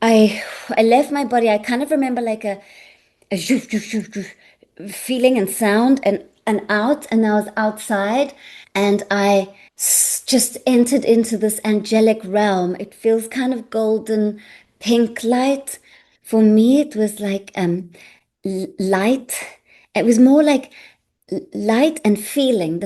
I left my body. I kind of remember like a zhoof, zhoof, zhoof, zhoof feeling and sound and out, and I was outside and just entered into this angelic realm. It feels kind of golden pink light. For me, it was like light. It was more like light and feeling,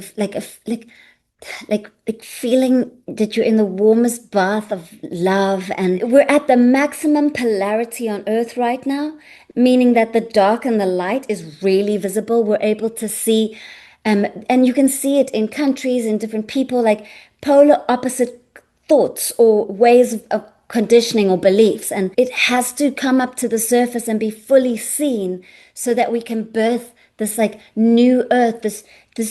like feeling that you're in the warmest bath of love. And we're at the maximum polarity on Earth right now, meaning that the dark and the light is really visible. We're able to see, and you can see it in countries, in different people, like polar opposite thoughts or ways of conditioning or beliefs. And it has to come up to the surface and be fully seen so that we can birth this like new earth, this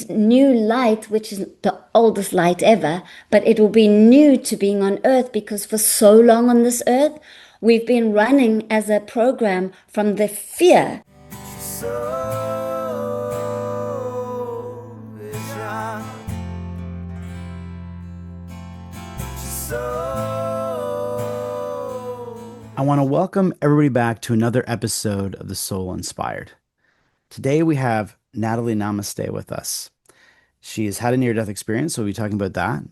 new light, which is the oldest light ever, but it will be new to being on earth because for so long on this earth, we've been running as a program from the fear. I want to welcome everybody back to another episode of The Soul Inspired. Today we have Natalie Namaste with us. She has had a near-death experience, so we'll be talking about that.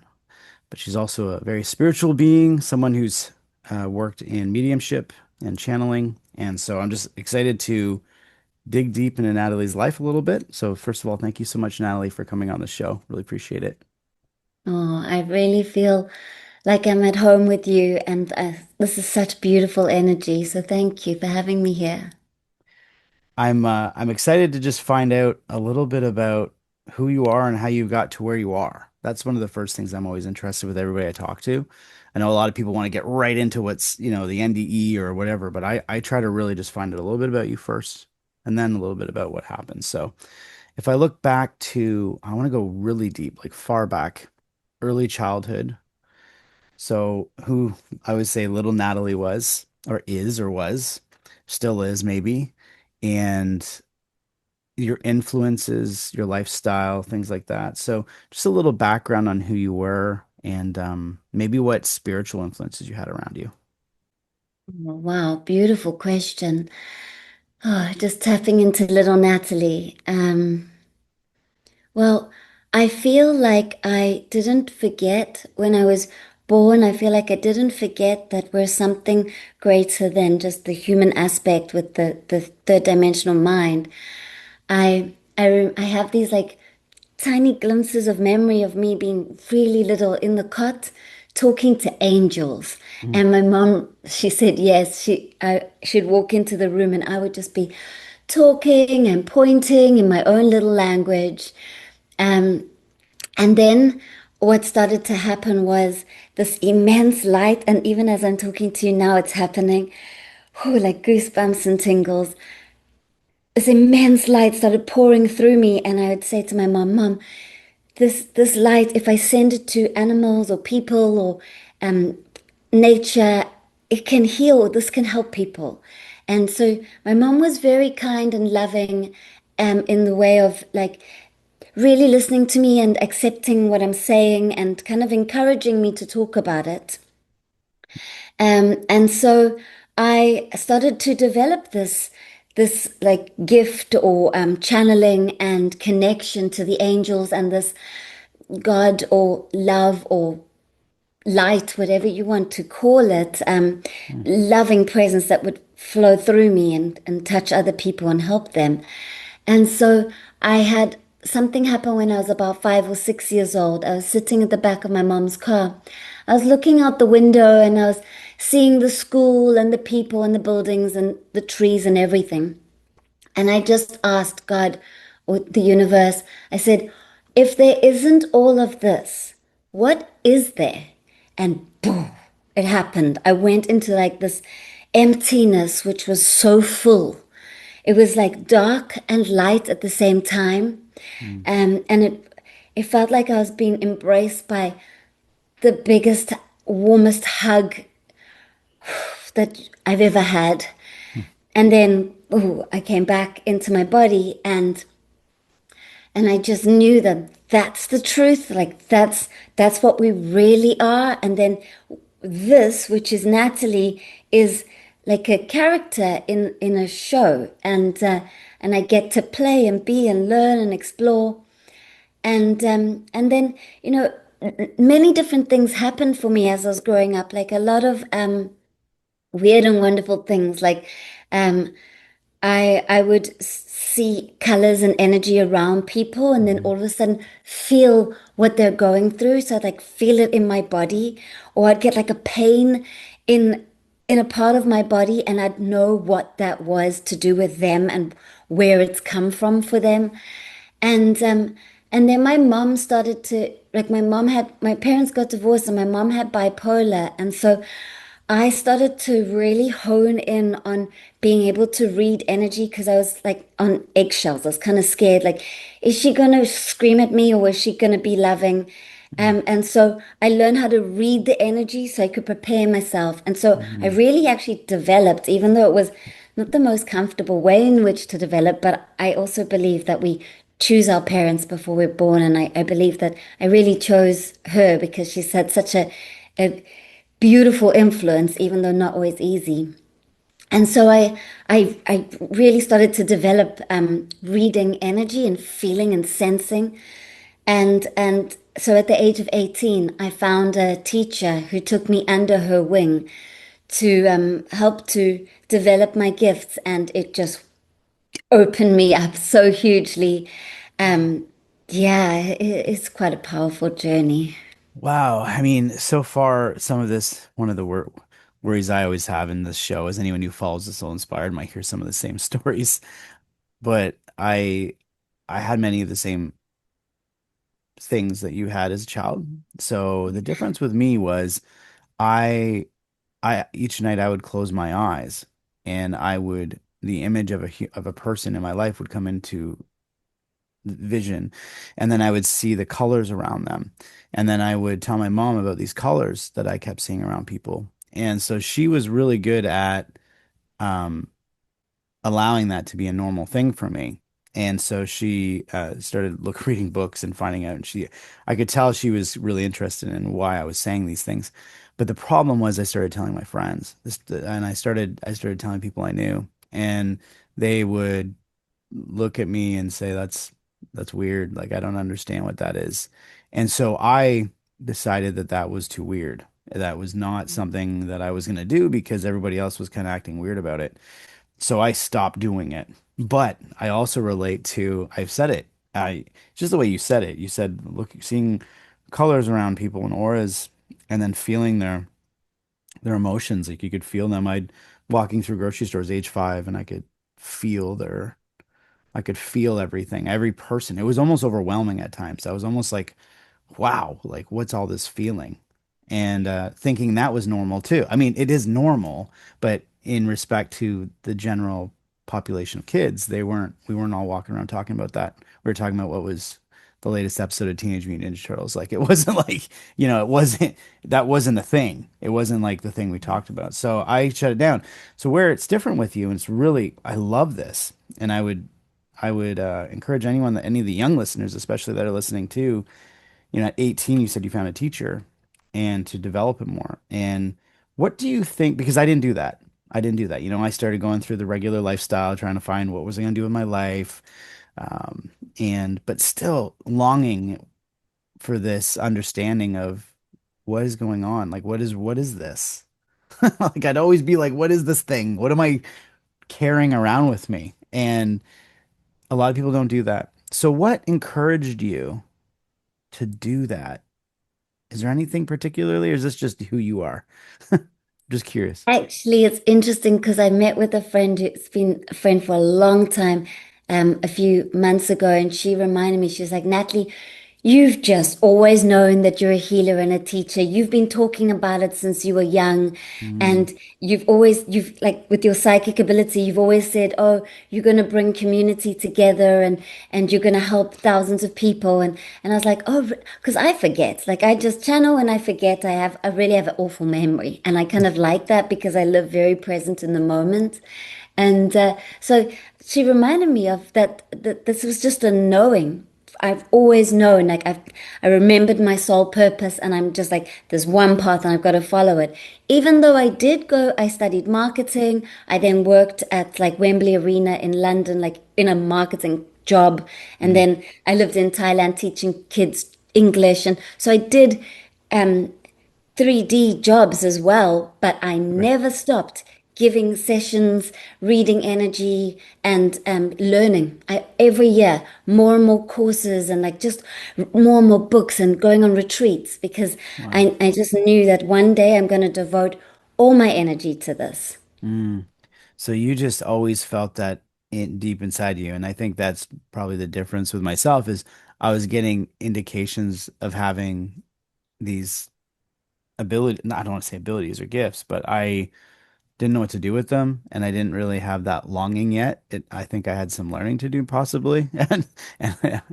But she's also a very spiritual being, someone who's worked in mediumship and channeling. And so I'm just excited to dig deep into Natalie's life a little bit. So first of all, thank you so much, Natalie, for coming on the show. Really appreciate it. Oh, I really feel like I'm at home with you, and this is such beautiful energy. So thank you for having me here. I'm excited to just find out a little bit about who you are and how you got to where you are. That's one of the first things I'm always interested with everybody I talk to. I know a lot of people want to get right into what's, the NDE or whatever, but I try to really just find out a little bit about you first and then a little bit about what happened. So if I look back to, I want to go really deep, like far back, early childhood. So who I would say little Natalie was, or is, or was, still is maybe, and your influences, your lifestyle, things like that. So just a little background on who you were and maybe what spiritual influences you had around you. Oh, wow, beautiful question. Oh, just tapping into little Natalie. Well, I feel like I didn't forget when I was born. I feel like I didn't forget that we're something greater than just the human aspect with the third dimensional mind. I have these like tiny glimpses of memory of me being really little in the cot talking to angels. Mhm. And my mom, she said yes, she'd walk into the room and I would just be talking and pointing in my own little language. Um, and then what started to happen was this immense light, and even as I'm talking to you now, it's happening. Oh, like goosebumps and tingles. This immense light started pouring through me, and I would say to my mom, "Mom, this light, if I send it to animals or people or um, nature, it can heal. This can help people." And so my mom was very kind and loving, in the way of like really listening to me and accepting what I'm saying and kind of encouraging me to talk about it. And so I started to develop this like gift or channeling and connection to the angels and this God or love or light, whatever you want to call it, Mm. loving presence that would flow through me and touch other people and help them. And so I had something happen when I was about 5 or 6 years old. I was sitting at the back of my mom's car. I was looking out the window and I was seeing the school and the people and the buildings and the trees and everything. And I just asked God or the universe, I said, if there isn't all of this, what is there? And boom, it happened. I went into like this emptiness, which was so full. It was like dark and light at the same time. Mm. And it felt like I was being embraced by the biggest, warmest hug that I've ever had. And then, oh, I came back into my body and I just knew that that's the truth. Like that's what we really are. And then this, which is Natalie, is like a character in a show, and I get to play and be and learn and explore. And then, many different things happened for me as I was growing up, like a lot of weird and wonderful things. Like um, I would see colors and energy around people, and then Mhm. all of a sudden feel what they're going through. So I'd like feel it in my body, or I'd get like a pain in in a part of my body, and I'd know what that was to do with them and where it's come from for them. And then my mom started to like my parents got divorced and my mom had bipolar. And so I started to really hone in on being able to read energy because I was like on eggshells. I was kind of scared. Like, is she gonna scream at me or is she gonna be loving? And so I learned how to read the energy so I could prepare myself. And so I Mhm. really actually developed, even though it was not the most comfortable way in which to develop, but I also believe that we choose our parents before we're born. And I believe that I really chose her because she's had such a beautiful influence, even though not always easy. And so I really started to develop reading energy and feeling and sensing. And so at the age of 18, I found a teacher who took me under her wing to help to develop my gifts. And it just opened me up so hugely. Um, yeah, it's quite a powerful journey. Wow. I mean, so far, some of this, one of the worries I always have in this show is anyone who follows the Soul Inspired might hear some of the same stories. But I had many of the same things that you had as a child. So the difference with me was I I each night I would close my eyes and the image of of a person in my life would come into vision, and then I would see the colors around them, and then I would tell my mom about these colors that I kept seeing around people. And so she was really good at um allowing that to be a normal thing for me. And so she started reading books and finding out, and I could tell she was really interested in why I was saying these things. But the problem was I started telling my friends and I started telling people I knew, and they would look at me and say, that's weird. Like, I don't understand what that is. And so I decided that that was too weird. That was not something that I was going to do because everybody else was kind of acting weird about it. So I stopped doing it. But I also relate to, I've said it. Just the way you said it. You said, look, seeing colors around people and auras and then feeling their emotions. Like you could feel them. I'd walking through grocery stores age 5 and feel I could feel everything, every person. It was almost overwhelming at times. I was almost like, wow, like what's all this feeling? And thinking that was normal too. I mean, it is normal, but in respect to the general population of kids, we weren't all walking around talking about that. We were talking about what was the latest episode of Teenage Mutant Ninja Turtles. Like it wasn't like, it wasn't, that wasn't a thing. It wasn't like the thing we talked about. So I shut it down. So where it's different with you, and it's really, I love this. And I would encourage any of the young listeners, especially that are listening to, at 18, you said you found a teacher and to develop it more. And what do you think? Because I didn't do that. I didn't do that. I started going through the regular lifestyle, trying to find what was I going to do with my life. Um, but still longing for this understanding of what is going on. Like, what is this? Like, I'd always be like, what is this thing? What am I carrying around with me? And a lot of people don't do that. So what encouraged you to do that? Is there anything particularly, or is this just who you are? Just curious. Actually, it's interesting because I met with a friend who's been a friend for a long time, a few months ago, and she reminded me, she was like, Natalie, you've just always known that you're a healer and a teacher. You've been talking about it since you were young, Mm, and you've like with your psychic ability, you've always said, oh, you're going to bring community together and you're going to help thousands of people. And I was like, oh, because I forget. Like I just channel and I forget. I really have an awful memory. And I kind of like that because I live very present in the moment. And so she reminded me of that this was just a knowing. I've always known, like I remembered my soul purpose, and I'm just like, there's one path and I've got to follow it. Even though I studied marketing. I then worked at like Wembley Arena in London, like in a marketing job. And Mm, then I lived in Thailand teaching kids English. And so I did um 3D jobs as well, but I right. never stopped giving sessions, reading energy, and learning. Every year, more and more courses, and like just more and more books, and going on retreats, because Wow. I just knew that one day I'm going to devote all my energy to this. Mm. So you just always felt that deep inside you. And I think that's probably the difference with myself is I was getting indications of having these ability, no, I don't want to say abilities or gifts, but I didn't know what to do with them, and I didn't really have that longing yet. I think I had some learning to do possibly, and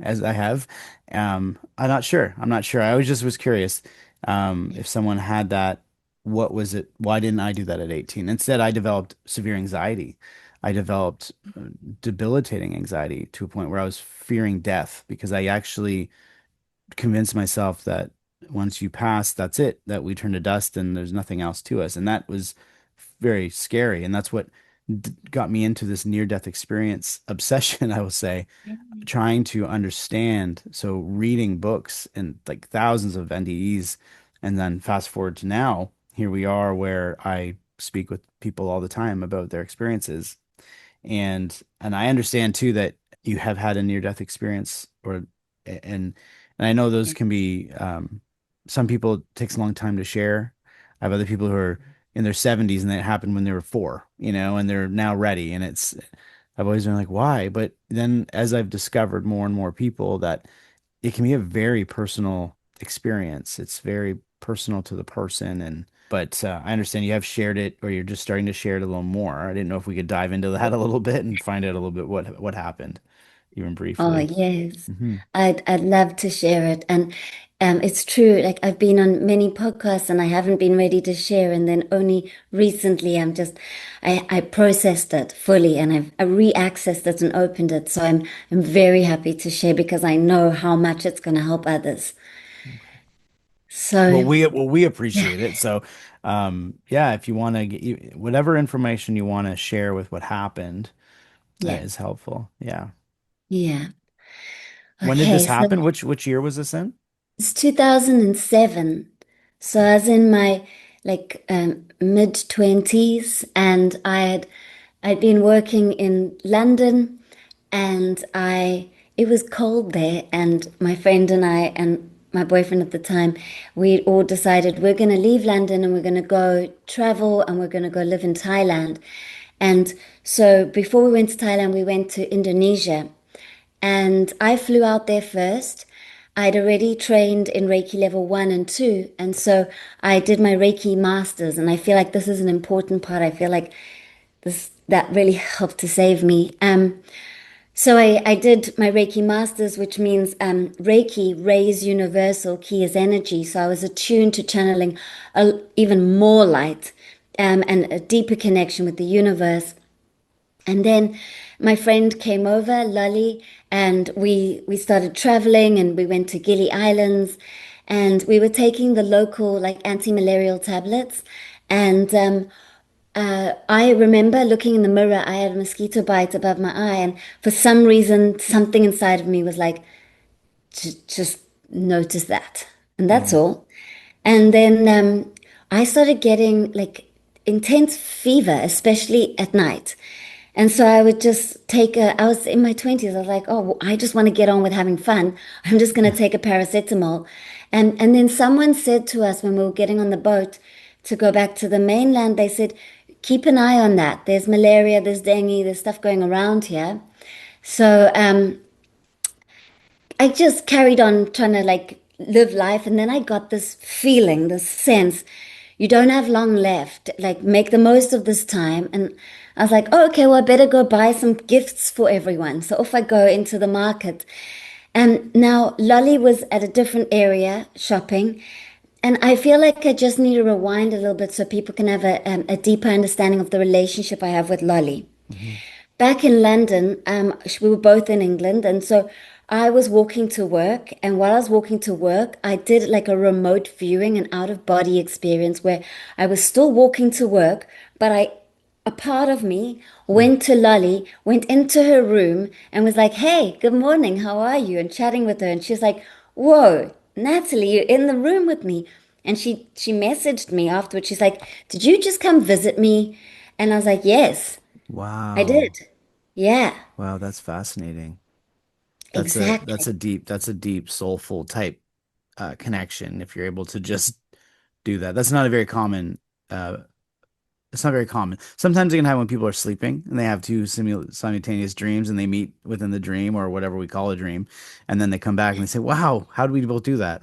as I have, I'm not sure. I'm not sure. I always just was curious, if someone had that, what was it? Why didn't I do that at 18? Instead, I developed severe anxiety. I developed debilitating anxiety to a point where I was fearing death because I actually convince myself that once you pass, that's it, that we turn to dust and there's nothing else to us. And that was very scary. And that's what got me into this near-death experience obsession, I will say, trying to understand. So reading books and like thousands of NDEs, and then fast forward to now, here we are where I speak with people all the time about their experiences. And I understand too that you have had a near death experience or and and I know those can be some people it takes a long time to share. I have other people who are in their 70s and that happened when they were four, and they're now ready. And I've always been like, why? But then as I've discovered more and more people that it can be a very personal experience. It's very personal to the person. But I understand you have shared it, or you're just starting to share it a little more. I didn't know if we could dive into that a little bit and find out a little bit what happened, even Oh, briefly. yes. Hmm. I'd love to share it. And it's true, like I've been on many podcasts and I haven't been ready to share. And then only recently I processed it fully, and I re-accessed it and opened it. So I'm very happy to share because I know how much it's going to help others. Okay. Well, So we yeah, appreciate it. So, yeah, if you want to get whatever information you want to share with what happened, yeah, is helpful. Yeah. yeah. When did this Okay, so happen? Which year was this in? it's 2007. So Okay. I was in my like mid 20s, and I'd been working in London, and I it was cold there, and my friend and I and my boyfriend at the time, we all decided we're going to leave London and we're going to go travel, and we're going to go live in Thailand. And so before we went to Thailand, we went to Indonesia, and I flew out there first. I'd already trained in Reiki level 1 and 2. And so I did my Reiki masters. And I feel like this is an important part. I feel like that really helped to save me. So I did my Reiki masters, which means Reiki, raise universal, key is energy. So I was attuned to channeling even more light, and a deeper connection with the universe. And then my friend came over, Lolly, and we started traveling, and we went to Gili Islands, and we were taking the local like anti-malarial tablets. And I remember looking in the mirror, I had a mosquito bite above my eye, and for some reason, something inside of me was like, just notice that. And that's Mm. all. And then I started getting like intense fever, especially at night. And so I would just I was in my 20s. I was like, oh, well, I just want to get on with having fun. I'm just going to take a paracetamol. And then someone said to us when we were getting on the boat to go back to the mainland, they said, keep an eye on that. There's malaria, there's dengue, there's stuff going around here. So I just carried on trying to like live life. And then I got this feeling, this sense, you don't have long left. Like, make the most of this time. And I was like, oh, okay, well, I better go buy some gifts for everyone. So off I go into the market. And now Lolly was at a different area shopping. And I feel like I just need to rewind a little bit so people can have a deeper understanding of the relationship I have with Lolly. Hmm. Back in London, we were both in England, and so I was walking to work, and while I was walking to work, I did like a remote viewing, an out of body experience where I was still walking to work, but a part of me Mm. went to Lolly, went into her room and was like, "Hey, good morning, how are you?" And chatting with her. And she's like, "Whoa, Natalie, you're in the room with me." And she messaged me afterwards. She's like, "Did you just come visit me?" And I was like, "Yes, I did." Wow. Yeah, Wow, that's fascinating. That's exactly. a deep soulful type connection if you're able to just do that. That's not a very common uh it's not very common. Sometimes it can happen when people are sleeping and they have two simultaneous dreams and they meet within the dream or whatever we call a dream. And then they come back and they say, wow, how do we both do that?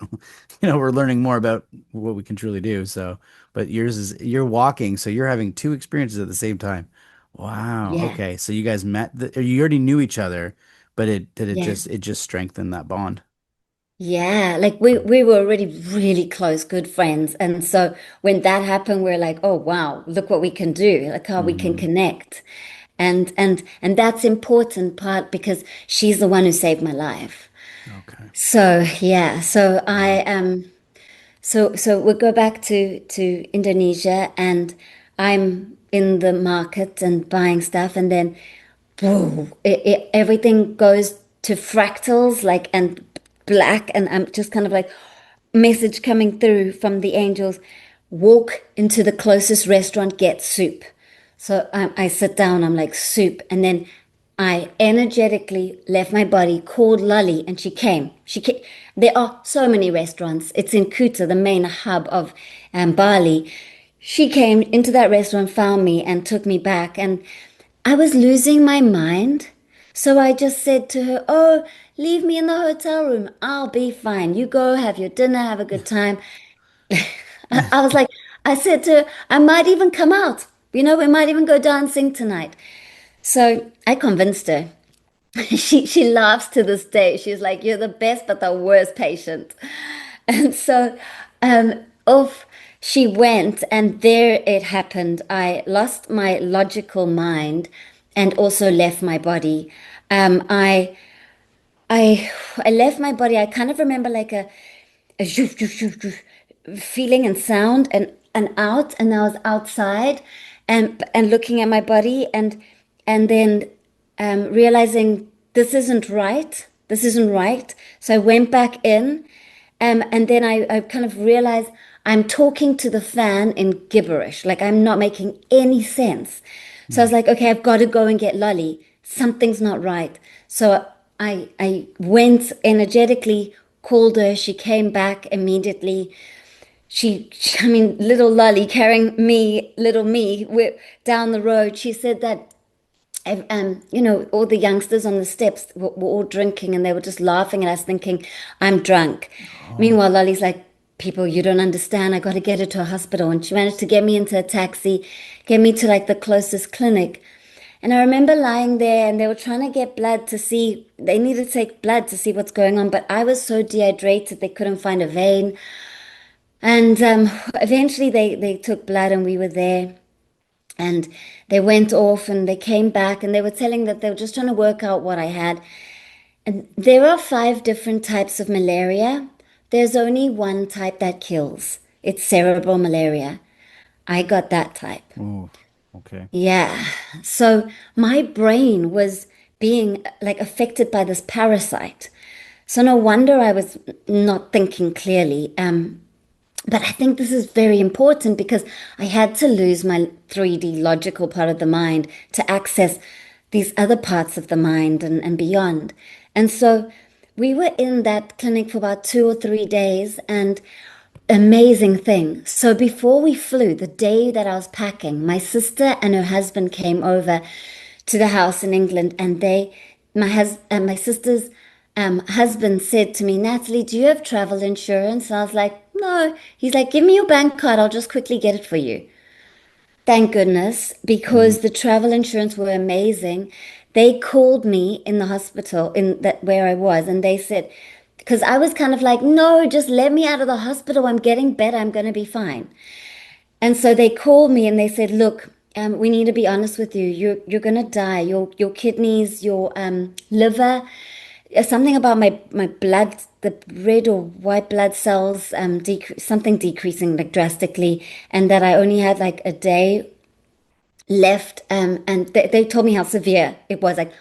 We're learning more about what we can truly do. So, but yours is you're walking, so you're having two experiences at the same time. Wow. Yeah, Okay. So you guys or you already knew each other, but yeah. it just strengthened that bond. Yeah, like we were already really close, good friends. And so when that happened, we're like, oh wow, look what we can do, like how we can Hmm. connect. And that's important part because she's the one who saved my life. Okay. So yeah, so I Wow. so we go back to Indonesia and I'm in the market and buying stuff and then whoa, everything goes to fractals like and black and I'm just kind of like message coming through from the angels, walk into the closest restaurant, get soup. So I sit down, I'm like soup, and then I energetically left my body, called Lully, and she came. She came. There are so many restaurants. It's in Kuta, the main hub of Bali. She came into that restaurant, found me, and took me back. And I was losing my mind. So I just said to her, "Oh, leave me in the hotel room. I'll be fine. You go have your dinner, have a good time." I was like, I said to her, I might even come out. We might even go dancing tonight. So I convinced her. She laughs to this day. She's like, "You're the best, but the worst patient." And so off she went, and there it happened. I lost my logical mind and also left my body. Um, I I I left my body. I kind of remember like a zhoof, zhoof, zhoof, zhoof feeling and sound and out, and I was outside and looking at my body and then realizing this isn't right. This isn't right. So I went back in and then I kind of realized I'm talking to the fan in gibberish, like I'm not making any sense. So I was Mm. like, okay, I've got to go and get Lolly. Something's not right. So I went energetically, called her. She came back immediately. I mean, little Lolly carrying me, little me, down the road. She said that all the youngsters on the steps were all drinking and they were just laughing at us, thinking, I'm drunk. Oh. Meanwhile, Lolly's like, people, you don't understand. I got to get her to a hospital. And she managed to get me into a taxi, get me to like the closest clinic. And I remember lying there and they were trying to get blood to see, they needed to take blood to see what's going on. But I was so dehydrated, they couldn't find a vein. And eventually they took blood and we were there. And they went off and they came back and they were telling that they were just trying to work out what I had. And there are 5 different types of malaria. There's only one type that kills. It's cerebral malaria. I got that type. Oh. Okay. Yeah. So my brain was being like affected by this parasite. So no wonder I was not thinking clearly. But I think this is very important because I had to lose my 3D logical part of the mind to access these other parts of the mind and beyond. And so we were in that clinic for about 2 or 3 days and amazing thing. So before we flew, the day that I was packing, my sister and her husband came over to the house in England and my sister's husband said to me, Natalie, do you have travel insurance? And I was like, no. He's like, give me your bank card. I'll just quickly get it for you. Thank goodness, Mm. because the travel insurance were amazing. They called me in the hospital in that where I was, and they said, because I was kind of like, no, just let me out of the hospital. I'm getting better. I'm going to be fine. And so they called me and they said, look, we need to be honest with you. You're going to die. Your kidneys, your liver, something about my blood, the red or white blood cells, something decreasing like drastically, and that I only had like a day left. And they told me how severe it was. Like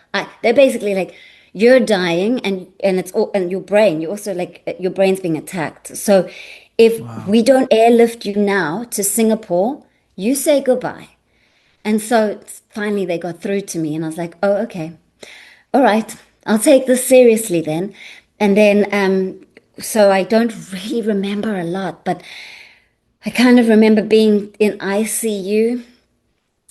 they're basically like, you're dying, and it's all, and your brain, you also like your brain's being attacked. So if Wow. we don't airlift you now to Singapore, you say goodbye. And so finally they got through to me, and I was like, oh, okay, all right, I'll take this seriously then. And then, so I don't really remember a lot, but I kind of remember being in ICU,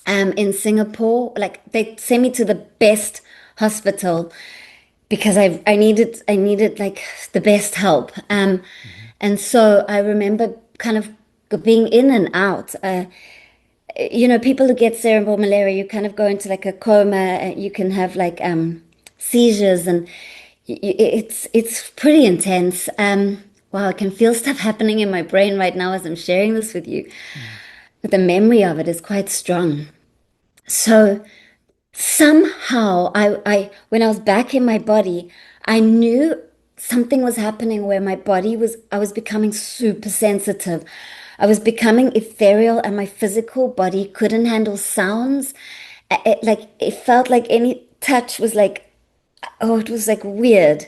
in Singapore. Like they sent me to the best hospital because I needed like the best help. Mhm. And so I remember kind of being in and out. People who get cerebral malaria, you kind of go into like a coma. You can have like seizures, and it's pretty intense. Wow, I can feel stuff happening in my brain right now as I'm sharing this with you. Mm. But the memory of it is quite strong. So somehow when I was back in my body, I knew something was happening where my body was, I was becoming super sensitive. I was becoming ethereal, and my physical body couldn't handle sounds. It felt like any touch was like, oh, it was like weird.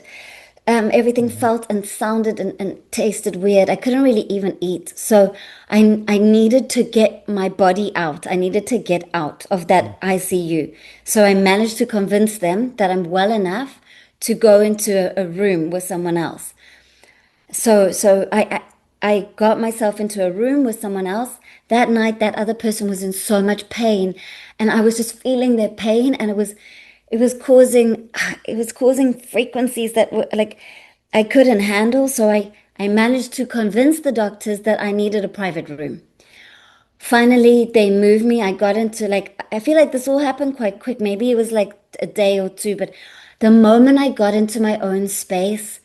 Everything Mhm. felt and sounded and tasted weird. I couldn't really even eat. So I needed to get my body out. I needed to get out of Mm. that ICU. So I managed to convince them that I'm well enough to go into a room with someone else. So I got myself into a room with someone else. That night, that other person was in so much pain, and I was just feeling their pain, and it was causing it was causing frequencies that were like I couldn't handle. So I managed to convince the doctors that I needed a private room. Finally, they moved me. I got into like, I feel like this all happened quite quick. Maybe it was like a day or two, but the moment I got into my own space,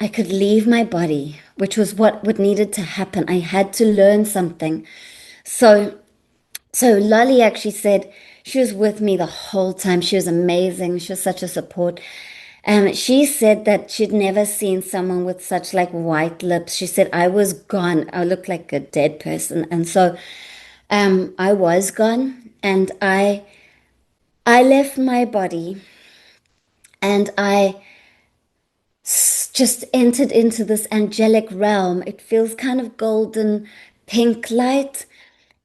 I could leave my body, which was what needed to happen. I had to learn something. So, so Lolly actually said she was with me the whole time. She was amazing. She was such a support. She said that she'd never seen someone with such like white lips. She said I was gone. I looked like a dead person, and so I was gone, and I left my body, and I just entered into this angelic realm. It feels kind of golden pink light,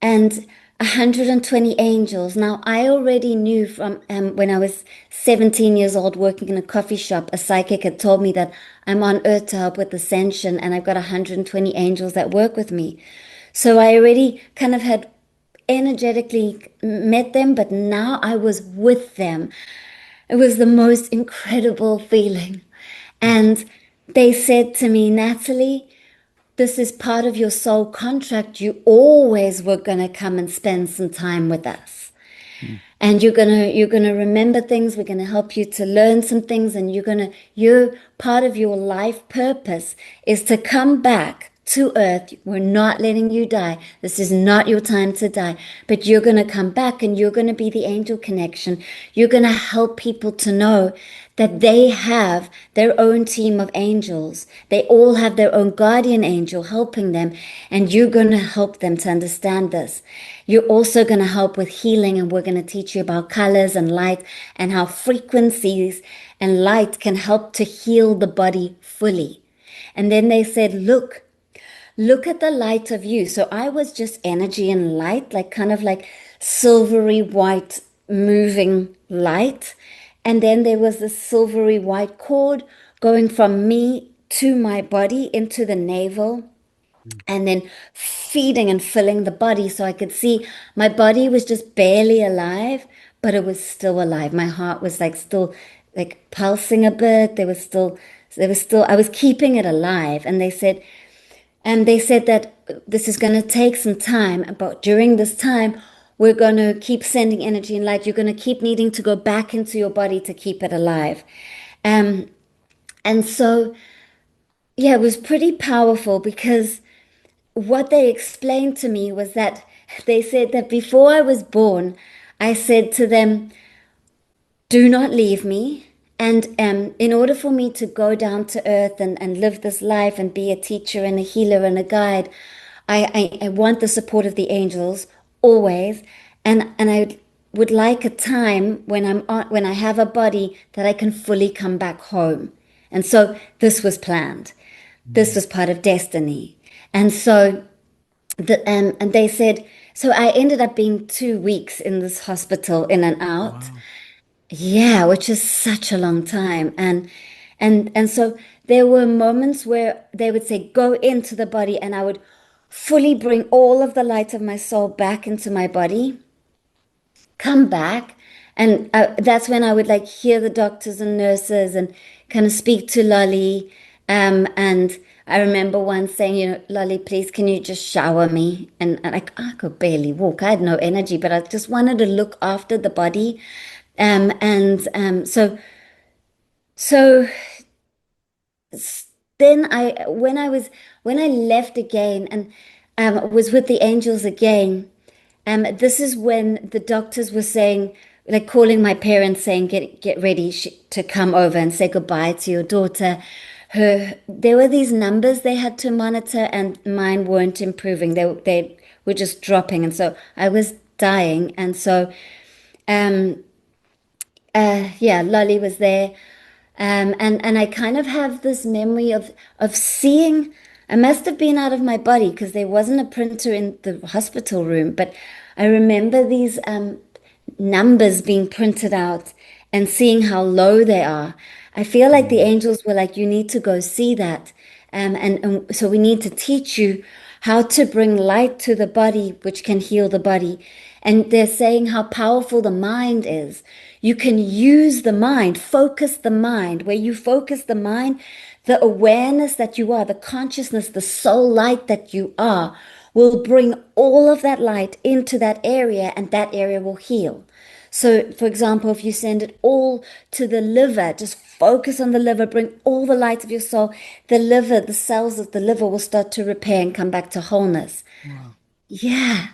and 120 angels. Now, I already knew from when I was 17 years old working in a coffee shop, a psychic had told me that I'm on earth to help with ascension, and I've got 120 angels that work with me. So I already kind of had energetically met them, but now I was with them. It was the most incredible feeling. And they said to me, Natalie, this is part of your soul contract. You always were going to come and spend some time with us. Mm. And you're gonna remember things. We're gonna help you to learn some things, and you're part of your life purpose is to come back to earth. We're not letting you die. This is not your time to die, but you're gonna come back, and you're gonna be the angel connection. You're gonna help people to know that they have their own team of angels. They all have their own guardian angel helping them, and you're going to help them to understand this. You're also going to help with healing, and we're going to teach you about colors and light and how frequencies and light can help to heal the body fully. And then they said, look at the light of you. So I was just energy and light, like kind of like silvery white moving light. And then there was this silvery white cord going from me to my body into the navel, Mm. and then feeding and filling the body. So I could see my body was just barely alive, but it was still alive. My heart was like still like pulsing a bit. I was keeping it alive. And they said that this is going to take some time, but during this time, we're going to keep sending energy and light. You're going to keep needing to go back into your body to keep it alive. Um, and so, yeah, it was pretty powerful because what they explained to me was that they said that before I was born, I said to them, do not leave me. And in order for me to go down to earth and live this life and be a teacher and a healer and a guide, I want the support of the angels always. And I would like a time when when I have a body that I can fully come back home. And so this was planned. This Mm. was part of destiny. And so and they said, so I ended up being 2 weeks in this hospital in and out. Wow. Yeah, which is such a long time. And so there were moments where they would say, go into the body, and I would fully bring all of the light of my soul back into my body, come back. And that's when I would like hear the doctors and nurses and kind of speak to Lolly. And I remember once saying, Lolly, please, can you just shower me? And I could barely walk. I had no energy, but I just wanted to look after the body. So then when I left again and was with the angels again, this is when the doctors were saying, like calling my parents, saying, get ready to come over and say goodbye to your daughter. There were these numbers they had to monitor, and mine weren't improving. They were just dropping, and so I was dying. And so, um, yeah, Lolly was there. And I kind of have this memory of seeing. I must have been out of my body because there wasn't a printer in the hospital room, but I remember these numbers being printed out and seeing how low they are. I feel like the Mm. angels were like, you need to go see that. And so we need to teach you how to bring light to the body, which can heal the body. And they're saying how powerful the mind is. You can use the mind, focus the mind. Where you focus the mind, the awareness that you are, the consciousness, the soul light that you are, will bring all of that light into that area, and that area will heal. So, for example, if you send it all to the liver, just focus on the liver, bring all the light of your soul, the liver, the cells of the liver will start to repair and come back to wholeness. Wow. Yeah.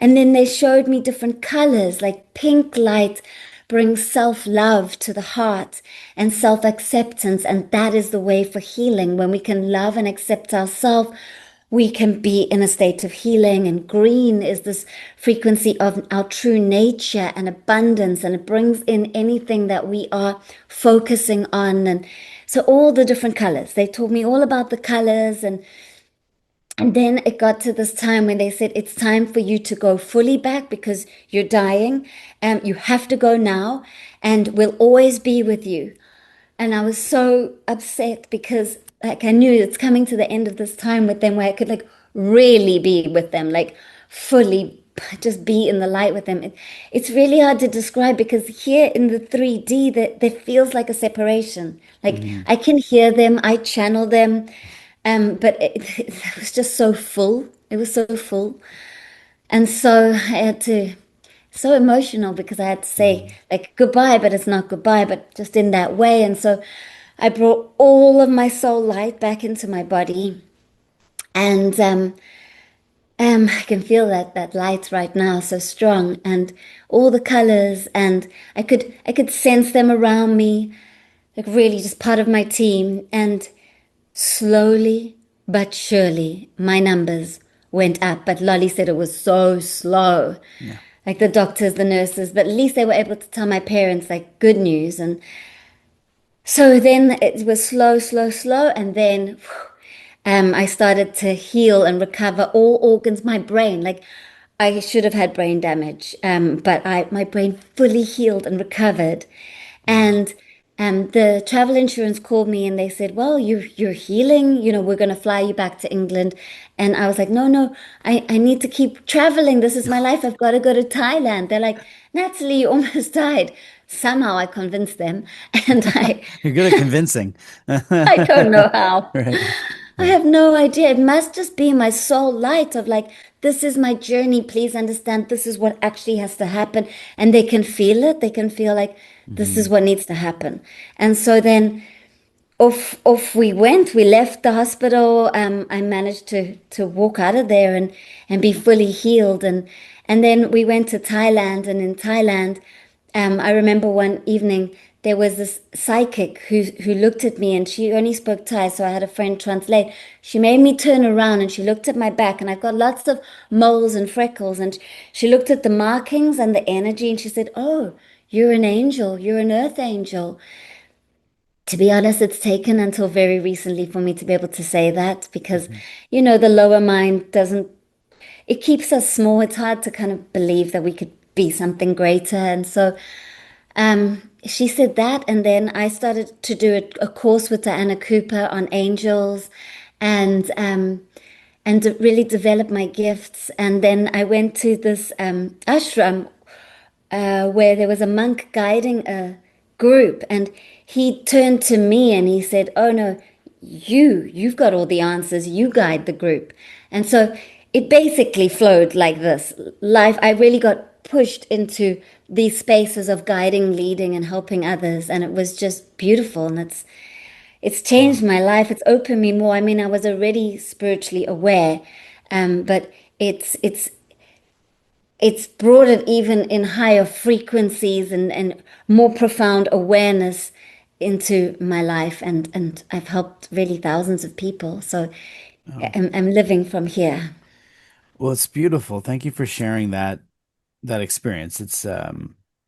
And then they showed me different colors, like pink light brings self-love to the heart and self-acceptance. And that is the way for healing. When we can love and accept ourselves, we can be in a state of healing. And green is this frequency of our true nature and abundance. And it brings in anything that we are focusing on. And so all the different colors, they told me all about the colors. And then it got to this time when they said, it's time for you to go fully back because you're dying. You have to go now, and we'll always be with you. And I was so upset because like I knew it's coming to the end of this time with them where I could like really be with them, like fully just be in the light with them. It's really hard to describe because here in the 3D that there feels like a separation. Like Mm. I can hear them, I channel them, but it was just so full. It was so full. And so I had to, so emotional because I had to say Mm. like goodbye, but it's not goodbye, but just in that way. And so I brought all of my soul light back into my body. And I can feel that light right now, so strong, and all the colors, and I could sense them around me, like really just part of my team. And slowly but surely, my numbers went up. But Lolly said it was so slow. Yeah. Like the doctors, the nurses, but at least they were able to tell my parents like good news. And so then it was slow, slow, slow. And then I started to heal and recover all organs, my brain. Like I should have had brain damage, but my brain fully healed and recovered. Wow. And the travel insurance called me and they said, well, you're healing, we're going to fly you back to England. And I was like, no, no, I need to keep traveling. This is my life. I've got to go to Thailand. They're like, Natalie, you almost died. Somehow I convinced them. And You're good at convincing. I don't know how. Right. I Yeah. have no idea. It must just be my soul light of like, this is my journey. Please understand this is what actually has to happen. And they can feel it. They can feel like this is Hmm. what needs to happen. And so then off we went. We left the hospital. I managed to walk out of there and be fully healed. And then we went to Thailand. And in Thailand, I remember one evening there was this psychic who looked at me, and she only spoke Thai, so I had a friend translate. She made me turn around and she looked at my back, and I've got lots of moles and freckles, and she looked at the markings and the energy, and she said, "Oh, you're an angel. You're an earth angel." To be honest, it's taken until very recently for me to be able to say that because, Mhm. the lower mind doesn't, it keeps us small. It's hard to kind of believe that we could be something greater. And so she said that, and then I started to do a course with Diana Cooper on angels, and really develop my gifts. And then I went to this ashram where there was a monk guiding a group, and he turned to me and he said, "Oh no, you've got all the answers. You guide the group." And so it basically flowed like this. Life, I really got pushed into these spaces of guiding, leading, and helping others, and it was just beautiful. And it's changed Wow. my life. It's opened me more. I mean, I was already spiritually aware, but it's brought it even in higher frequencies and more profound awareness into my life, and I've helped really thousands of people. So Oh. I'm living from here. Well, it's beautiful. Thank you for sharing that experience. It's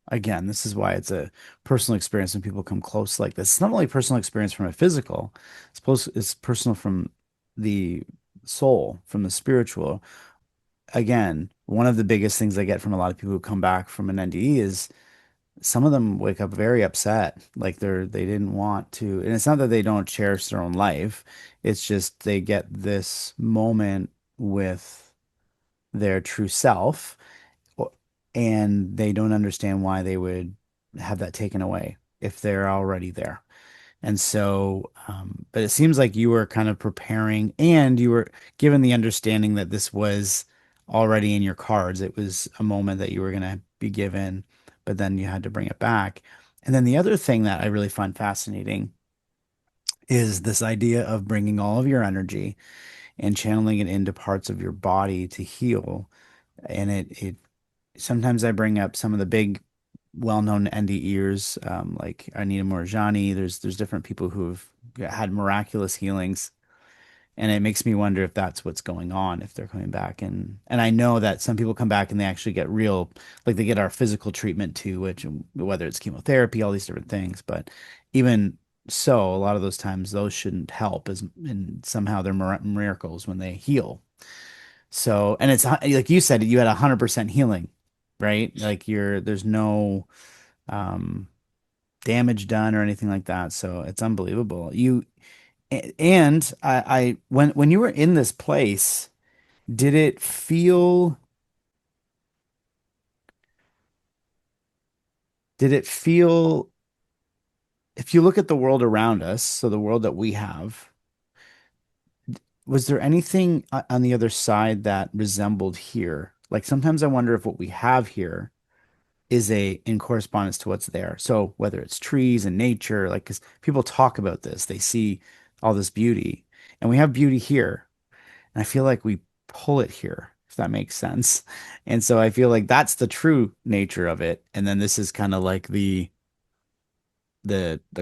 again, this is why it's a personal experience when people come close like this. It's not only a personal experience from a physical, it's personal from the soul, from the spiritual. Again, one of the biggest things I get from a lot of people who come back from an NDE is some of them wake up very upset, like they didn't want to, and it's not that they don't cherish their own life, it's just they get this moment with their true self, and they don't understand why they would have that taken away if they're already there. And so, but it seems like you were kind of preparing and you were given the understanding that this was already in your cards. It was a moment that you were going to be given, but then you had to bring it back. And then the other thing that I really find fascinating is this idea of bringing all of your energy and channeling it into parts of your body to heal. And it sometimes I bring up some of the big well-known NDErs, like Anita Morjani. There's different people who've had miraculous healings, and it makes me wonder if that's what's going on, if they're coming back. And I know that some people come back and they actually get real, like they get our physical treatment too, which whether it's chemotherapy, all these different things. But even so, a lot of those times those shouldn't help, as and somehow they're miracles when they heal. So, and it's like you said, you had 100% healing, right? Like there's no um, damage done or anything like that. So it's unbelievable. And when you were in this place, did it feel, did it feel, if you look at the world around us, so the world that we have, was there anything on the other side that resembled here? Like sometimes I wonder if what we have here is a in correspondence to what's there. So whether it's trees and nature, like because people talk about this, they see all this beauty, and we have beauty here, and I feel like we pull it here, if that makes sense. And so I feel like that's the true nature of it, and then this is kind of like the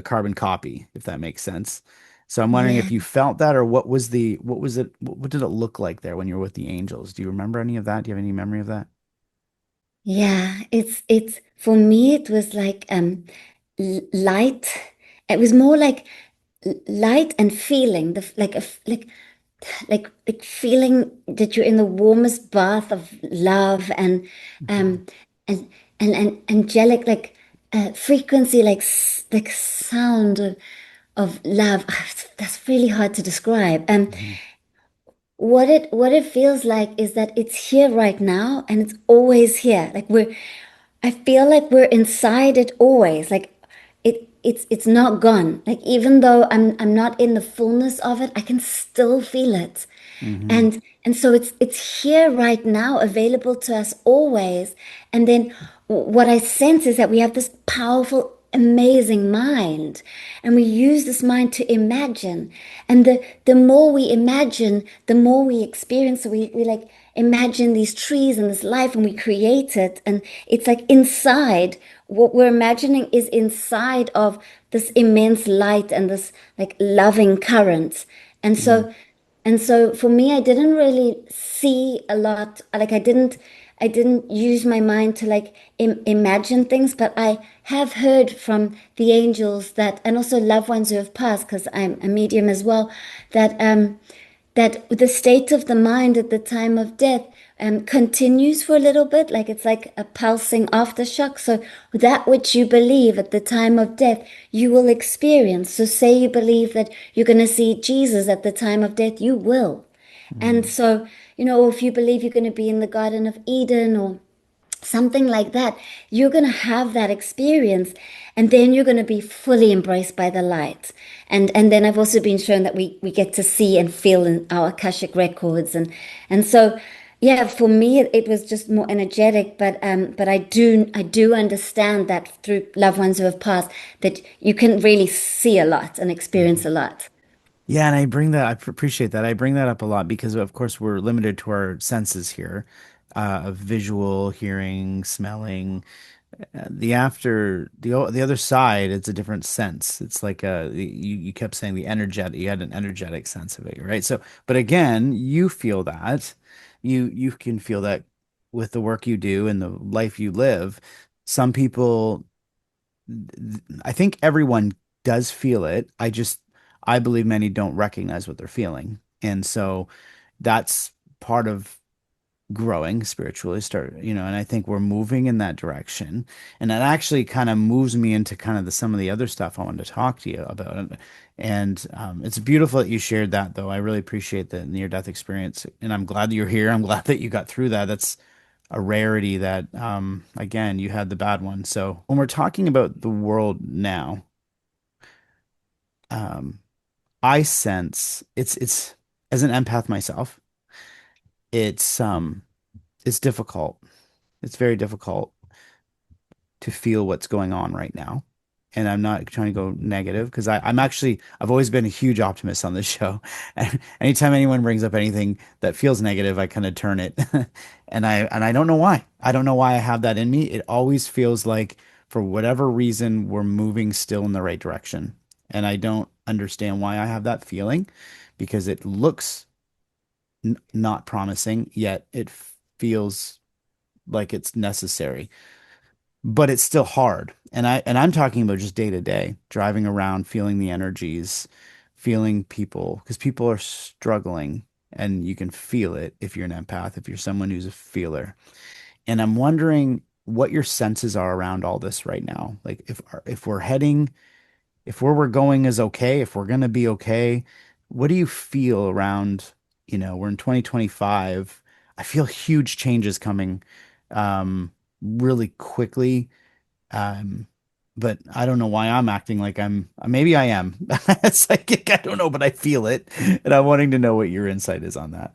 carbon copy, if that makes sense. So I'm wondering Yeah, if you felt that, or what was it, what did it look like there when you were with the angels? Do you remember any of that? Do you have any memory of that? yeah. It's for me. It was like light. It was more like light and feeling like like feeling that you're in the warmest bath of love, Mhm. um and and angelic, like frequency, like like sound of love. That's really hard to describe. Mhm. What it feels like is that it's here right now, and it's always here. Like I feel like we're inside it always. Like it's not gone. Like even though I'm not in the fullness of it, I can still feel it. Mhm. And so it's here right now, available to us always. And then what I sense is that we have this powerful, amazing mind, and we use this mind to imagine. And the more we imagine, the more we experience. So we like imagine these trees and this life and we create it. And it's like inside, what we're imagining is inside of this immense light and this like loving current. And Mm, so, and so for me, I didn't really see a lot, like I didn't use my mind to like imagine things, but I have heard from the angels that, and also loved ones who have passed, because I'm a medium as well, that that the state of the mind at the time of death continues for a little bit, like it's like a pulsing aftershock. So that which you believe at the time of death, you will experience. So say you believe that you're going to see Jesus at the time of death, you will. And mm. so, you know, if you believe you're going to be in the Garden of Eden or something like that, you're going to have that experience, and then you're going to be fully embraced by the light. And then I've also been shown that we get to see and feel in our Akashic records, and so yeah, for me it was just more energetic, but I do understand that through loved ones who have passed, that you can really see a lot and experience a lot. Yeah, and I bring that, appreciate that. I bring that up a lot because, of course, we're limited to our senses here, of visual, hearing, smelling. The other side, it's a different sense. It's like you kept saying the energetic, you had an energetic sense of it, right? So, but again, you feel that. You can feel that with the work you do and the life you live. Some people, I think everyone does feel it. I believe many don't recognize what they're feeling. And so that's part of growing spiritually, and I think we're moving in that direction. And that actually kind of moves me into kind of some of the other stuff I wanted to talk to you about. And it's beautiful that you shared that, though. I really appreciate the near-death experience. And I'm glad that you're here. I'm glad that you got through that. That's a rarity that, again, you had the bad one. So when we're talking about the world now, um, I sense it's as an empath myself, it's um it's difficult. It's very difficult to feel what's going on right now. And I'm not trying to go negative because I've always been a huge optimist on this show. And anytime anyone brings up anything that feels negative, I kind of turn it. And I don't know why. I don't know why I have that in me. It always feels like for whatever reason, we're moving still in the right direction. And I don't understand why I have that feeling because it looks n not promising, yet it feels like it's necessary, but it's still hard. And I'm talking about just day to day, driving around, feeling the energies, feeling people, because people are struggling and you can feel it if you're an empath, if you're someone who's a feeler. And I'm wondering what your senses are around all this right now. Like if we're heading, if where we're going is okay, if we're gonna be okay, what do you feel around, we're in 2025. I feel huge changes coming really quickly. um, but I don't know why I'm acting like maybe I am. Psychic, I don't know, but I feel it. And I'm wanting to know what your insight is on that.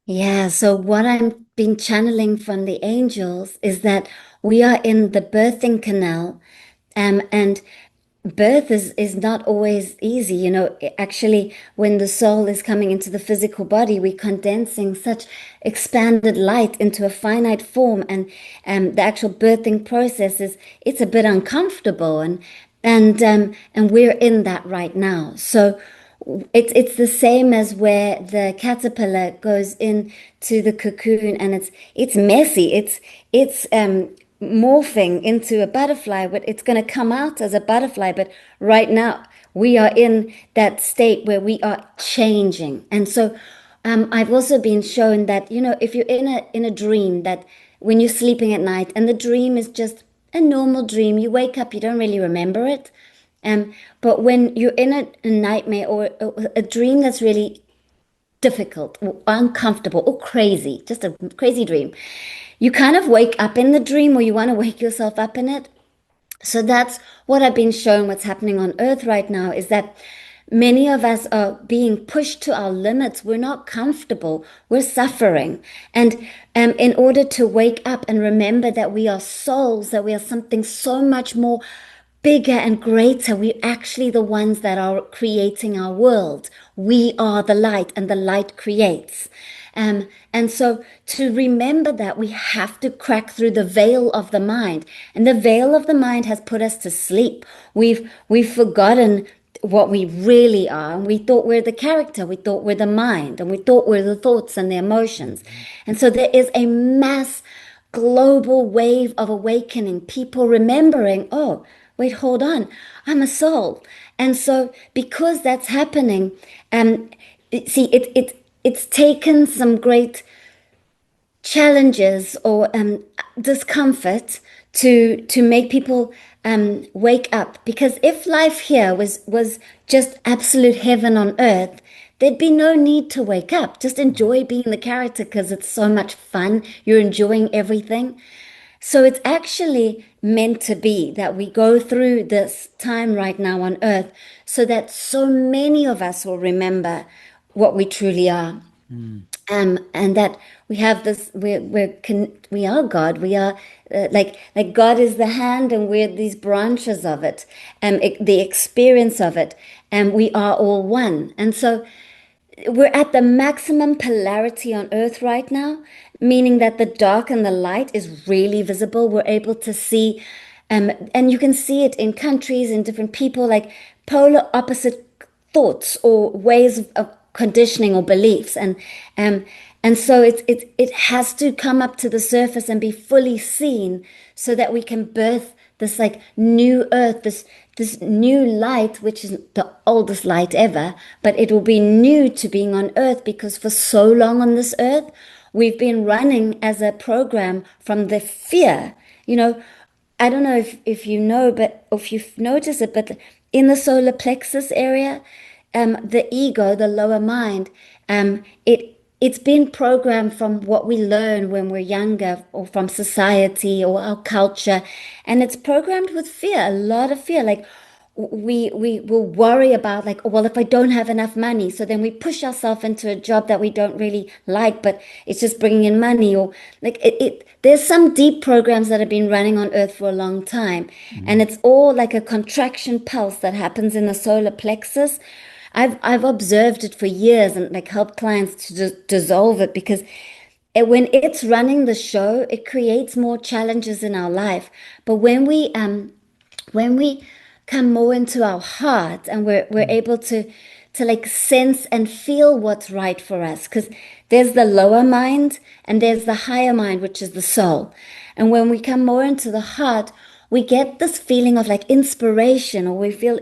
Yeah, so what I'm been channeling from the angels is that we are in the birthing canal, and birth is not always easy. You know, actually, when the soul is coming into the physical body, we're condensing such expanded light into a finite form, and the actual birthing process it's a bit uncomfortable, and we're in that right now. So it's the same as where the caterpillar goes into the cocoon, and it's messy. It's morphing into a butterfly, but it's going to come out as a butterfly. But right now we are in that state where we are changing. And so I've also been shown that, you know, if you're in a dream, that when you're sleeping at night and the dream is just a normal dream, you wake up, you don't really remember it. But when you're in a nightmare or a dream that's really difficult or uncomfortable or crazy, just a crazy dream, you kind of wake up in the dream, or you want to wake yourself up in it. So that's what I've been shown. What's happening on earth right now is that many of us are being pushed to our limits. We're not comfortable. We're suffering. And in order to wake up and remember that we are souls, that we are something so much more bigger and greater, we're actually the ones that are creating our world. We are the light, and the light creates. And so to remember that, we have to crack through the veil of the mind. And the veil of the mind has put us to sleep. We've forgotten what we really are. And we thought we're the character, we thought we're the mind, and we thought we're the thoughts and the emotions. Mhm. And so there is a mass global wave of awakening, people remembering, oh, wait, hold on, I'm a soul. And so because that's happening, um, see, it's taken some great challenges or discomfort to make people wake up. Because if life here was just absolute heaven on earth, there'd be no need to wake up. Just enjoy being the character because it's so much fun. You're enjoying everything. So it's actually meant to be that we go through this time right now on earth so that so many of us will remember what we truly are. Mm. And that we have this, we are God. We are like God is the hand, and we're these branches of it, and the experience of it, and we are all one. And so we're at the maximum polarity on Earth right now, meaning that the dark and the light is really visible. We're able to see, and you can see it in countries and different people, like polar opposite thoughts or ways of conditioning or beliefs, um, and so it has to come up to the surface and be fully seen so that we can birth this like new earth, this new light, which is the oldest light ever, but it will be new to being on earth because for so long on this earth, we've been running as a program from the fear. You know, I don't know if you know, but if you've noticed it, but in the solar plexus area, the ego, the lower mind, it's been programmed from what we learn when we're younger, or from society or our culture, and it's programmed with fear, a lot of fear. Like we will worry about, like, oh, well, if I don't have enough money, so then we push ourselves into a job that we don't really like, but it's just bringing in money. Or like there's some deep programs that have been running on earth for a long time, and Mm. it's all like a contraction pulse that happens in the solar plexus. I've observed it for years and like helped clients to dissolve it, because when it's running the show, it creates more challenges in our life. But when we come more into our heart, and we're Mm. able to like sense and feel what's right for us, because there's the lower mind and there's the higher mind, which is the soul. And when we come more into the heart, we get this feeling of like inspiration, or we feel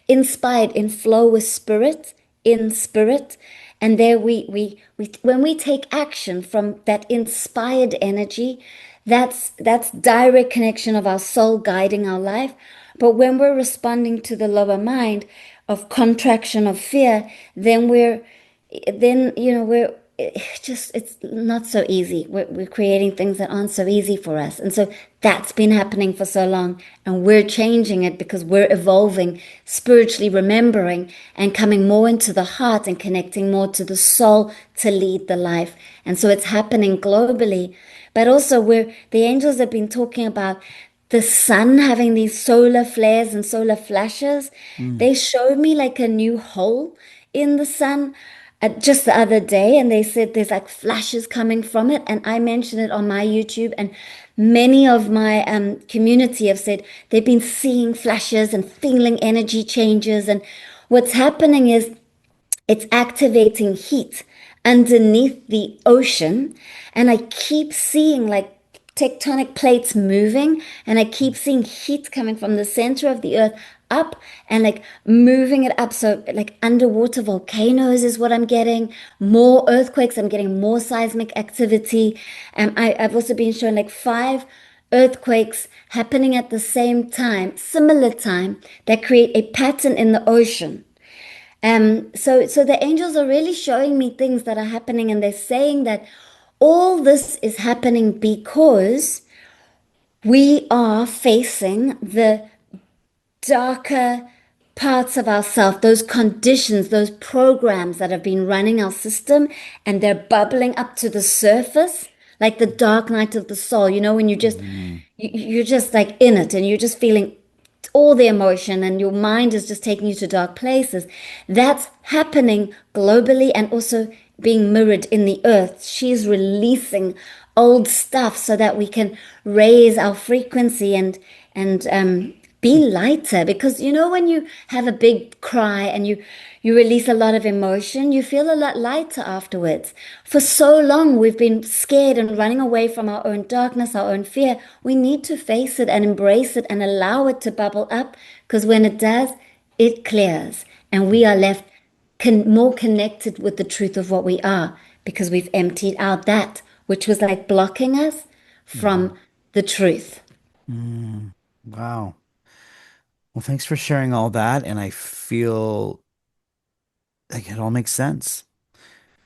inspired, in flow with spirit, in spirit. And there we when we take action from that inspired energy, that's direct connection of our soul guiding our life. But when we're responding to the lower mind of contraction of fear, then it's not so easy. We're creating things that aren't so easy for us. And so that's been happening for so long. And we're changing it because we're evolving, spiritually remembering, and coming more into the heart and connecting more to the soul to lead the life. And so it's happening globally. But also, the angels have been talking about the sun having these solar flares and solar flashes. Mm. They showed me like a new hole in the sun just the other day, and they said there's like flashes coming from it. And I mentioned it on my YouTube, and many of my community have said they've been seeing flashes and feeling energy changes. And what's happening is it's activating heat underneath the ocean. And I keep seeing like tectonic plates moving, and I keep seeing heat coming from the center of the earth up and like moving it up. So like underwater volcanoes is what I'm getting, more earthquakes, I'm getting more seismic activity. I've also been shown like 5 earthquakes happening at the same time, similar time, that create a pattern in the ocean. So the angels are really showing me things that are happening, and they're saying that all this is happening because we are facing the darker parts of ourselves, those conditions, those programs that have been running our system, and they're bubbling up to the surface, like the dark night of the soul. You know, when Mhm. you're just like in it, and you're just feeling all the emotion, and your mind is just taking you to dark places. That's happening globally and also being mirrored in the earth. She's releasing old stuff so that we can raise our frequency and be lighter. Because you know when you have a big cry and you release a lot of emotion, you feel a lot lighter afterwards. For so long we've been scared and running away from our own darkness, our own fear. We need to face it and embrace it and allow it to bubble up, because when it does, it clears and we are left more connected with the truth of what we are, because we've emptied out that which was like blocking us Mhm. from the truth. Mm. Wow. Well, thanks for sharing all that. And I feel like it all makes sense.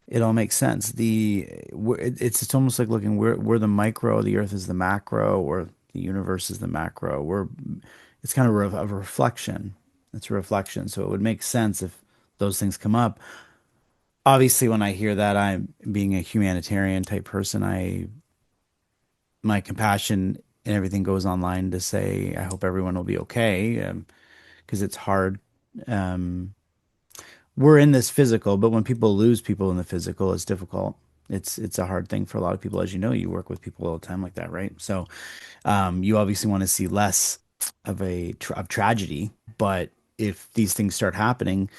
It all makes sense. It's almost like looking, we're the micro, the earth is the macro, or the universe is the macro. It's kind of a reflection. It's a reflection. So it would make sense if those things come up. Obviously, when I hear that, I'm being a humanitarian type person. My compassion and everything goes online to say, I hope everyone will be okay, because it's hard. Um, we're in this physical, but when people lose people in the physical, it's difficult. It's a hard thing for a lot of people. As you know, you work with people all the time like that, right? So you obviously want to see less of tragedy, but if these things start happening,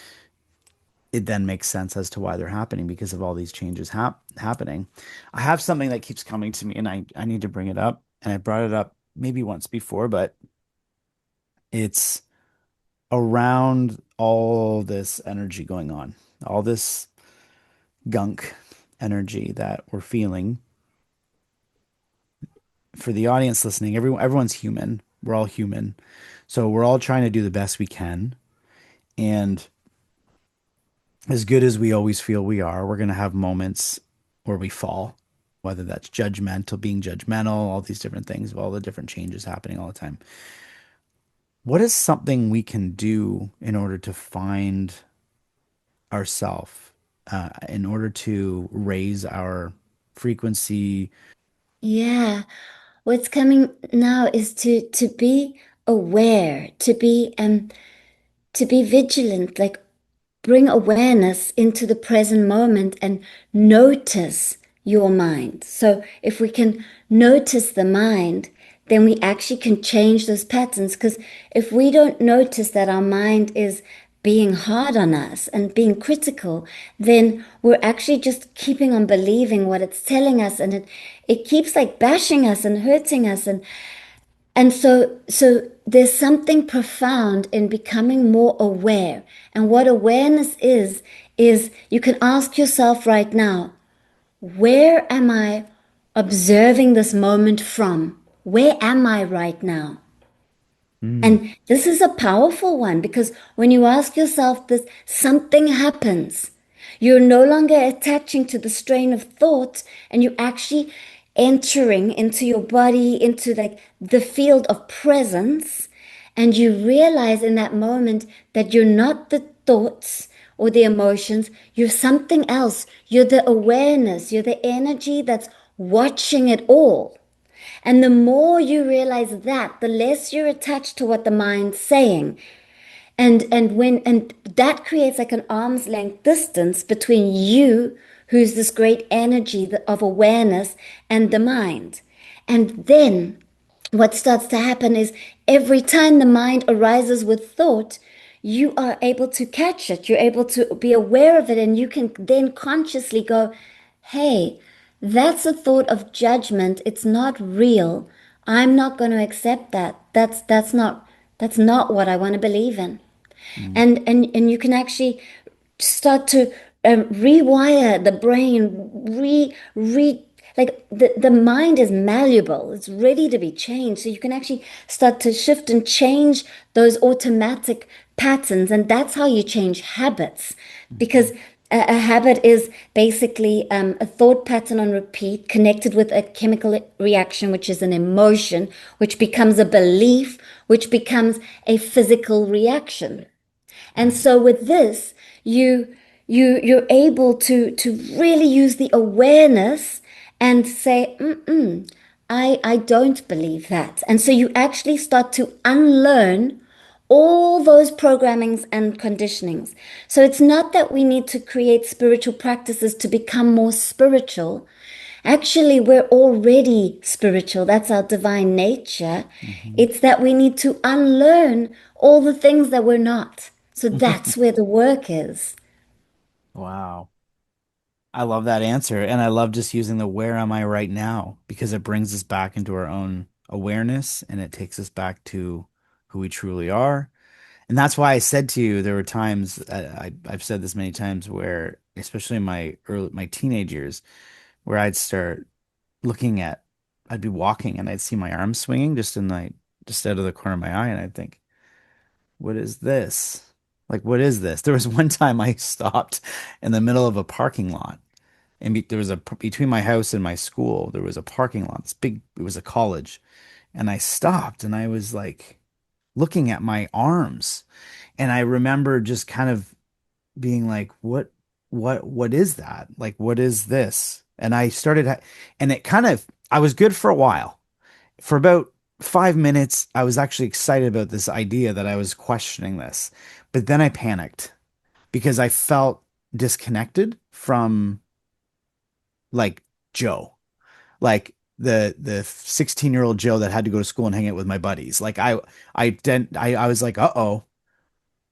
it then makes sense as to why they're happening because of all these changes happening. I have something that keeps coming to me, and I need to bring it up. And I brought it up maybe once before, but it's around all this energy going on, all this gunk energy that we're feeling. For the audience listening, everyone's human. We're all human. So we're all trying to do the best we can. And as good as we always feel we are, we're going to have moments where we fall, whether that's judgmental, being judgmental, all these different things, all the different changes happening all the time. What is something we can do in order to find ourself, in order to raise our frequency? Yeah. What's coming now is to be aware, to be vigilant, like bring awareness into the present moment and notice your mind. So if we can notice the mind, then we actually can change those patterns. Because if we don't notice that our mind is being hard on us and being critical, then we're actually just keeping on believing what it's telling us, and it keeps like bashing us and hurting us, and so there's something profound in becoming more aware. And what awareness is you can ask yourself right now, where am I observing this moment from? Where am I right now? Mm, And this is a powerful one, because when you ask yourself this, something happens. You're no longer attaching to the strain of thought, and you're actually entering into your body, into like the field of presence. And you realize in that moment that you're not the thoughts or the emotions, you're something else. You're the awareness, you're the energy that's watching it all. And the more you realize that, the less you're attached to what the mind's saying. And that creates like an arm's length distance between you, who's this great energy of awareness, and the mind. And then what starts to happen is every time the mind arises with thought, you are able to catch it. You're able to be aware of it, and you can then consciously go, hey, that's a thought of judgment. It's not real. I'm not going to accept that. That's not what I want to believe in. mm, And you can actually start to rewire the brain, like the mind is malleable, it's ready to be changed. So you can actually start to shift and change those automatic patterns. And that's how you change habits, because mhm, a habit is basically a thought pattern on repeat connected with a chemical reaction, which is an emotion, which becomes a belief, which becomes a physical reaction. And right. so with this, you're able to really use the awareness and say, I don't believe that. And so you actually start to unlearn all those programmings and conditionings. So it's not that we need to create spiritual practices to become more spiritual. Actually, we're already spiritual. That's our divine nature. Hmm. It's that we need to unlearn all the things that we're not. So that's where the work is. Wow. I love that answer. And I love just using the where am I right now because it brings us back into our own awareness and it takes us back to who we truly are. And that's why I said to you, there were times I've said this many times where, especially in my teenage years, where I'd start looking at, I'd be walking and I'd see my arms swinging just out of the corner of my eye, and I'd think, what is this? Like, what is this? There was one time I stopped in the middle of a parking lot, and there was between my house and my school, there was a parking lot. It's big. It was a college, and I stopped and I was like looking at my arms, and I remember just kind of being like, what is that? Like, what is this? And I started, and it kind of, I was good for a while. For about 5 minutes, I was actually excited about this idea that I was questioning this. But then I panicked because I felt disconnected from like Joe, like the 16-year-old Joe that had to go to school and hang out with my buddies. Like I didn't, I was like, uh-oh,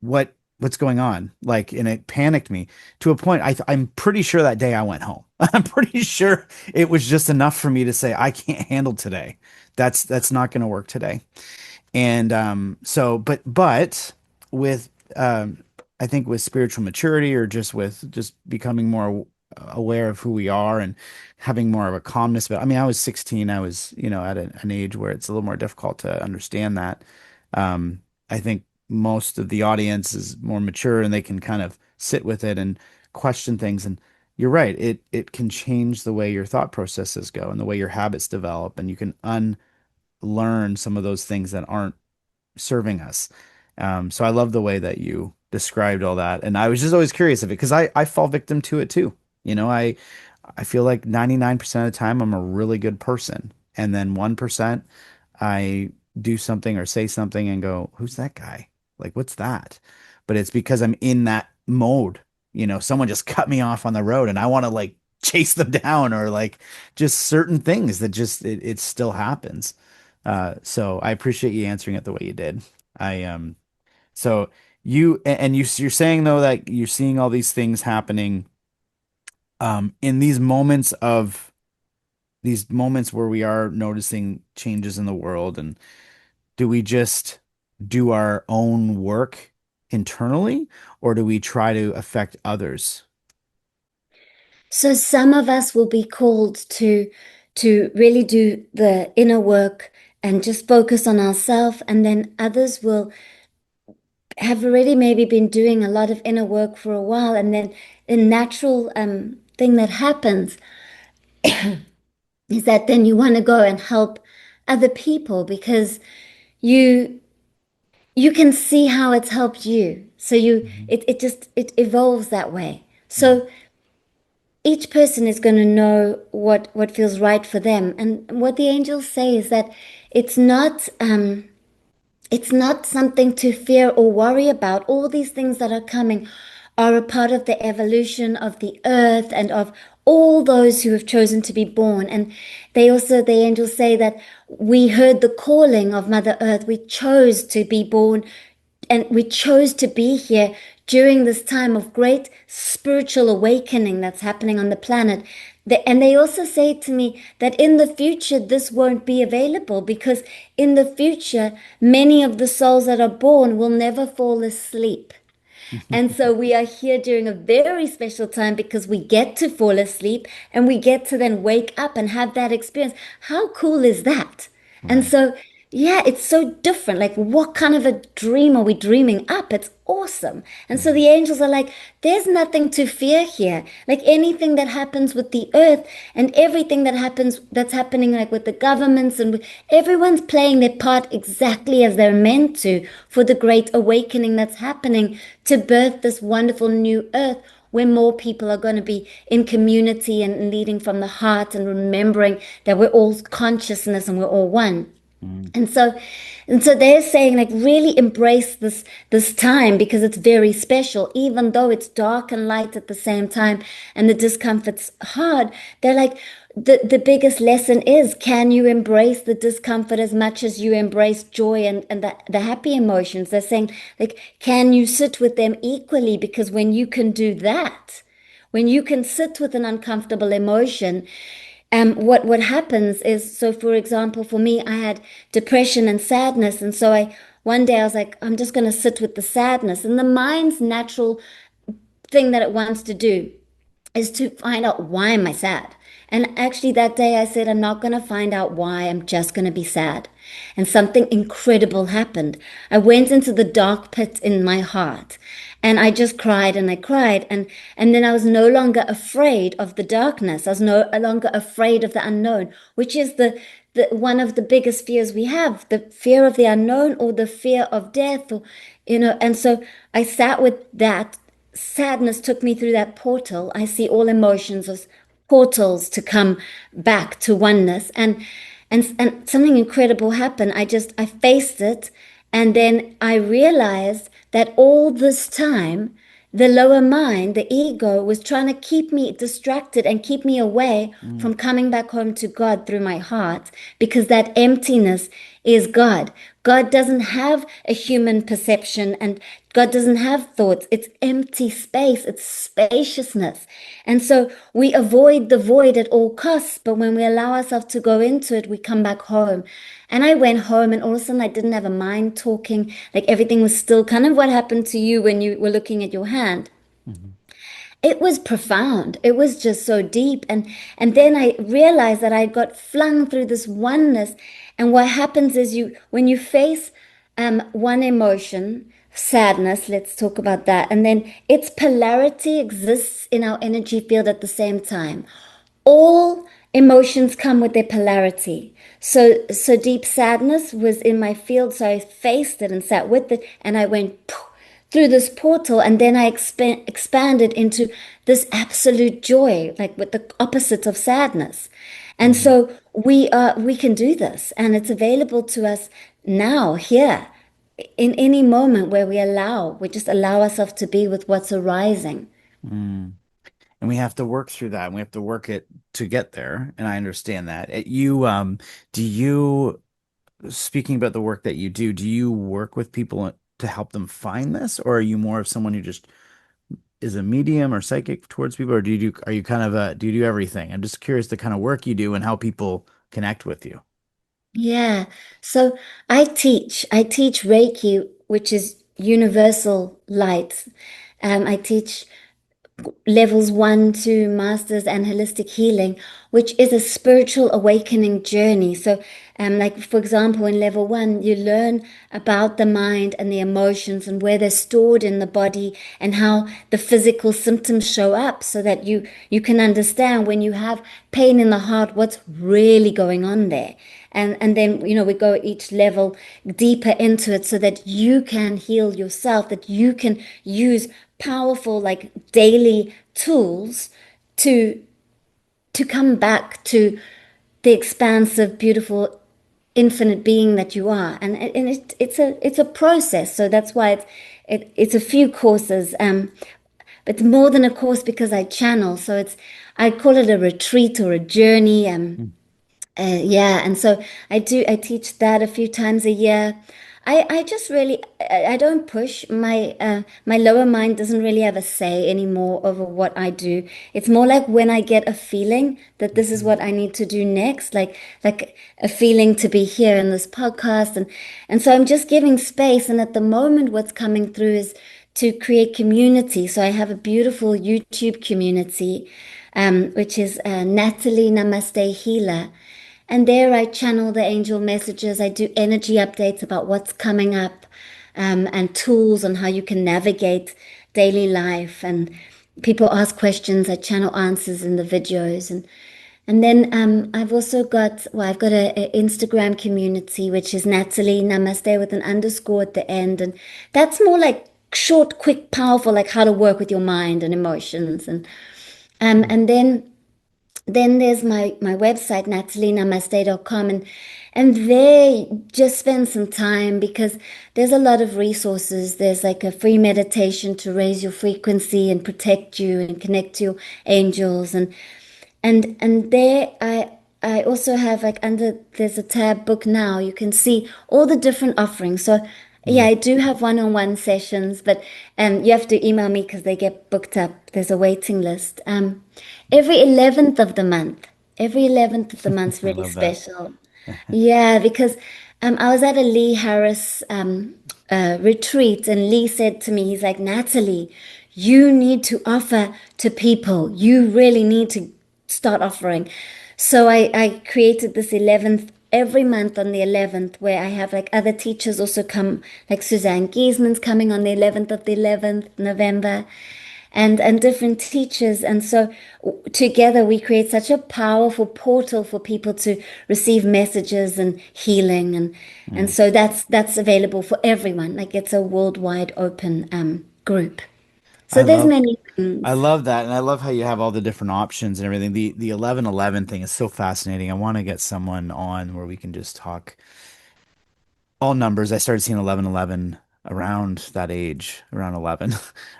what's going on? Like, and it panicked me to a point. I'm pretty sure that day I went home. I'm pretty sure it was just enough for me to say, I can't handle today. That's not going to work today. And so, but with I think with spiritual maturity or just becoming more aware of who we are and having more of a calmness about. I mean, I was 16. I was, at an age where it's a little more difficult to understand that. I think most of the audience is more mature and they can kind of sit with it and question things. And you're right, it can change the way your thought processes go and the way your habits develop, and you can unlearn some of those things that aren't serving us. So I love the way that you described all that. And I was just always curious of it because I fall victim to it too. I feel like 99% of the time I'm a really good person. And then 1% I do something or say something and go, who's that guy? Like, what's that? But it's because I'm in that mode. Someone just cut me off on the road and I want to like chase them down or like just certain things that just it still happens. So I appreciate you answering it the way you did. So you're saying though that you're seeing all these things happening in these moments where we are noticing changes in the world, and do we just do our own work internally or do we try to affect others? So some of us will be called to really do the inner work and just focus on ourselves, and then others will have already maybe been doing a lot of inner work for a while, and then the natural thing that happens is that then you want to go and help other people because you you can see how it's helped you. So Mhm. it evolves that way. Mm, So each person is going to know what feels right for them. And what the angels say is that it's not it's not something to fear or worry about. All these things that are coming are a part of the evolution of the earth and of all those who have chosen to be born. And the angels say that we heard the calling of Mother Earth. We chose to be born and we chose to be here during this time of great spiritual awakening that's happening on the planet. And they also say to me that in the future, this won't be available because in the future, many of the souls that are born will never fall asleep. And so we are here during a very special time because we get to fall asleep and we get to then wake up and have that experience. How cool is that? And right. so, yeah, it's so different. Like, what kind of a dream are we dreaming up? It's awesome. And so Mm, the angels are like, there's nothing to fear here. Like anything that happens with the earth and everything that's happening, like with the governments and everyone's playing their part exactly as they're meant to for the great awakening that's happening to birth this wonderful new earth where more people are going to be in community and leading from the heart and remembering that we're all consciousness and we're all one. mm, And so And so they're saying like really embrace this time because it's very special, even though it's dark and light at the same time and the discomfort's hard. They're like the biggest lesson is, can you embrace the discomfort as much as you embrace joy and the happy emotions? They're saying like, can you sit with them equally? Because when you can do that, when you can sit with an uncomfortable emotion, what happens is, so for example, for me, I had depression and sadness, and so I one day I was like, I'm just going to sit with the sadness, and the mind's natural thing that it wants to do is to find out, why am I sad? And actually, that day I said, I'm not going to find out why, I'm just going to be sad. And something incredible happened. I went into the dark pit in my heart and I just cried and I cried. And then I was no longer afraid of the darkness. I was no longer afraid of the unknown, which is the one of the biggest fears we have, the fear of the unknown or the fear of death, or, and so I sat with that. Sadness took me through that portal. I see all emotions as portals to come back to oneness. And something incredible happened. I faced it, and then I realized that all this time the lower mind, the ego, was trying to keep me distracted and keep me away Mm, from coming back home to God through my heart, because that emptiness is God. God doesn't have a human perception and God doesn't have thoughts. It's empty space, it's spaciousness. And so we avoid the void at all costs, but when we allow ourselves to go into it, we come back home. And I went home, and all of a sudden I didn't have a mind talking. Like everything was still, kind of what happened to you when you were looking at your hand. mhm, It was profound. It was just so deep. And then I realized that I got flung through this oneness. And what happens is, when you face one emotion, sadness, let's talk about that. And then its polarity exists in our energy field at the same time. All emotions come with their polarity. So deep sadness was in my field, so I faced it and sat with it, and I went poof, through this portal, and then I expanded into this absolute joy, like with the opposite of sadness. And mhm. so we can do this, and it's available to us now, here, in any moment where we just allow ourselves to be with what's arising. Mm. And we have to work through that and we have to work it to get there. And I understand that. Do you, speaking about the work that you do you work with people to help them find this, or are you more of someone who just is a medium or psychic towards people, or are you kind of do you do everything? I'm just curious the kind of work you do and how people connect with you. Yeah. So I teach Reiki, which is universal light. I teach levels 1, 2, masters, and holistic healing, which is a spiritual awakening journey. So, like for example, in level 1, you learn about the mind and the emotions and where they're stored in the body and how the physical symptoms show up, so that you can understand when you have pain in the heart, what's really going on there. And then we go each level deeper into it, so that you can heal yourself, that you can use powerful, like, daily tools to come back to the expansive, beautiful, infinite being that you are. And it's a process. So that's why it's a few courses. But more than a course, because I channel. So I call it a retreat or a journey. Mm. Yeah, and so I teach that a few times a year. I just really, I don't push. My lower mind doesn't really have a say anymore over what I do. It's more like when I get a feeling that this is Mhm. what I need to do next, like a feeling to be here in this podcast, and so I'm just giving space. And at the moment, what's coming through is to create community. So I have a beautiful YouTube community, which is Natalie Namaste Healer. And there I channel the angel messages. I do energy updates about what's coming up, and tools on how you can navigate daily life. And people ask questions, I channel answers in the videos. And then I've also got, well, I've got a Instagram community, which is Natalie Namaste with an underscore at the end. And that's more like short, quick, powerful, like how to work with your mind and emotions. And then then there's my website, natalienamaste.com, and there just spend some time because there's a lot of resources. There's like a free meditation to raise your frequency and protect you and connect to your angels, and there I also have like under there's a tab book now. You can see all the different offerings. So yeah, Mm. I do have one-on-one sessions, but you have to email me because they get booked up. There's a waiting list. Every 11th of the month. Every 11th of the month's I really love that. special. Yeah, because I was at a Lee Harris retreat, and Lee said to me, he's like, Natalie, you need to offer to people. You really need to start offering. So I created this 11th every month on the 11th, where I have like other teachers also come, like Suzanne Giesman's coming on the 11th of the 11th November, and different teachers. And so together we create such a powerful portal for people to receive messages and healing. And Mm. so that's available for everyone. Like it's a worldwide open group. So I there's love many I things. love that, and I love how you have all the different options and everything. The 1111 thing is so fascinating. I want to get someone on where we can just talk all numbers. I started seeing 1111 around that age, around 11.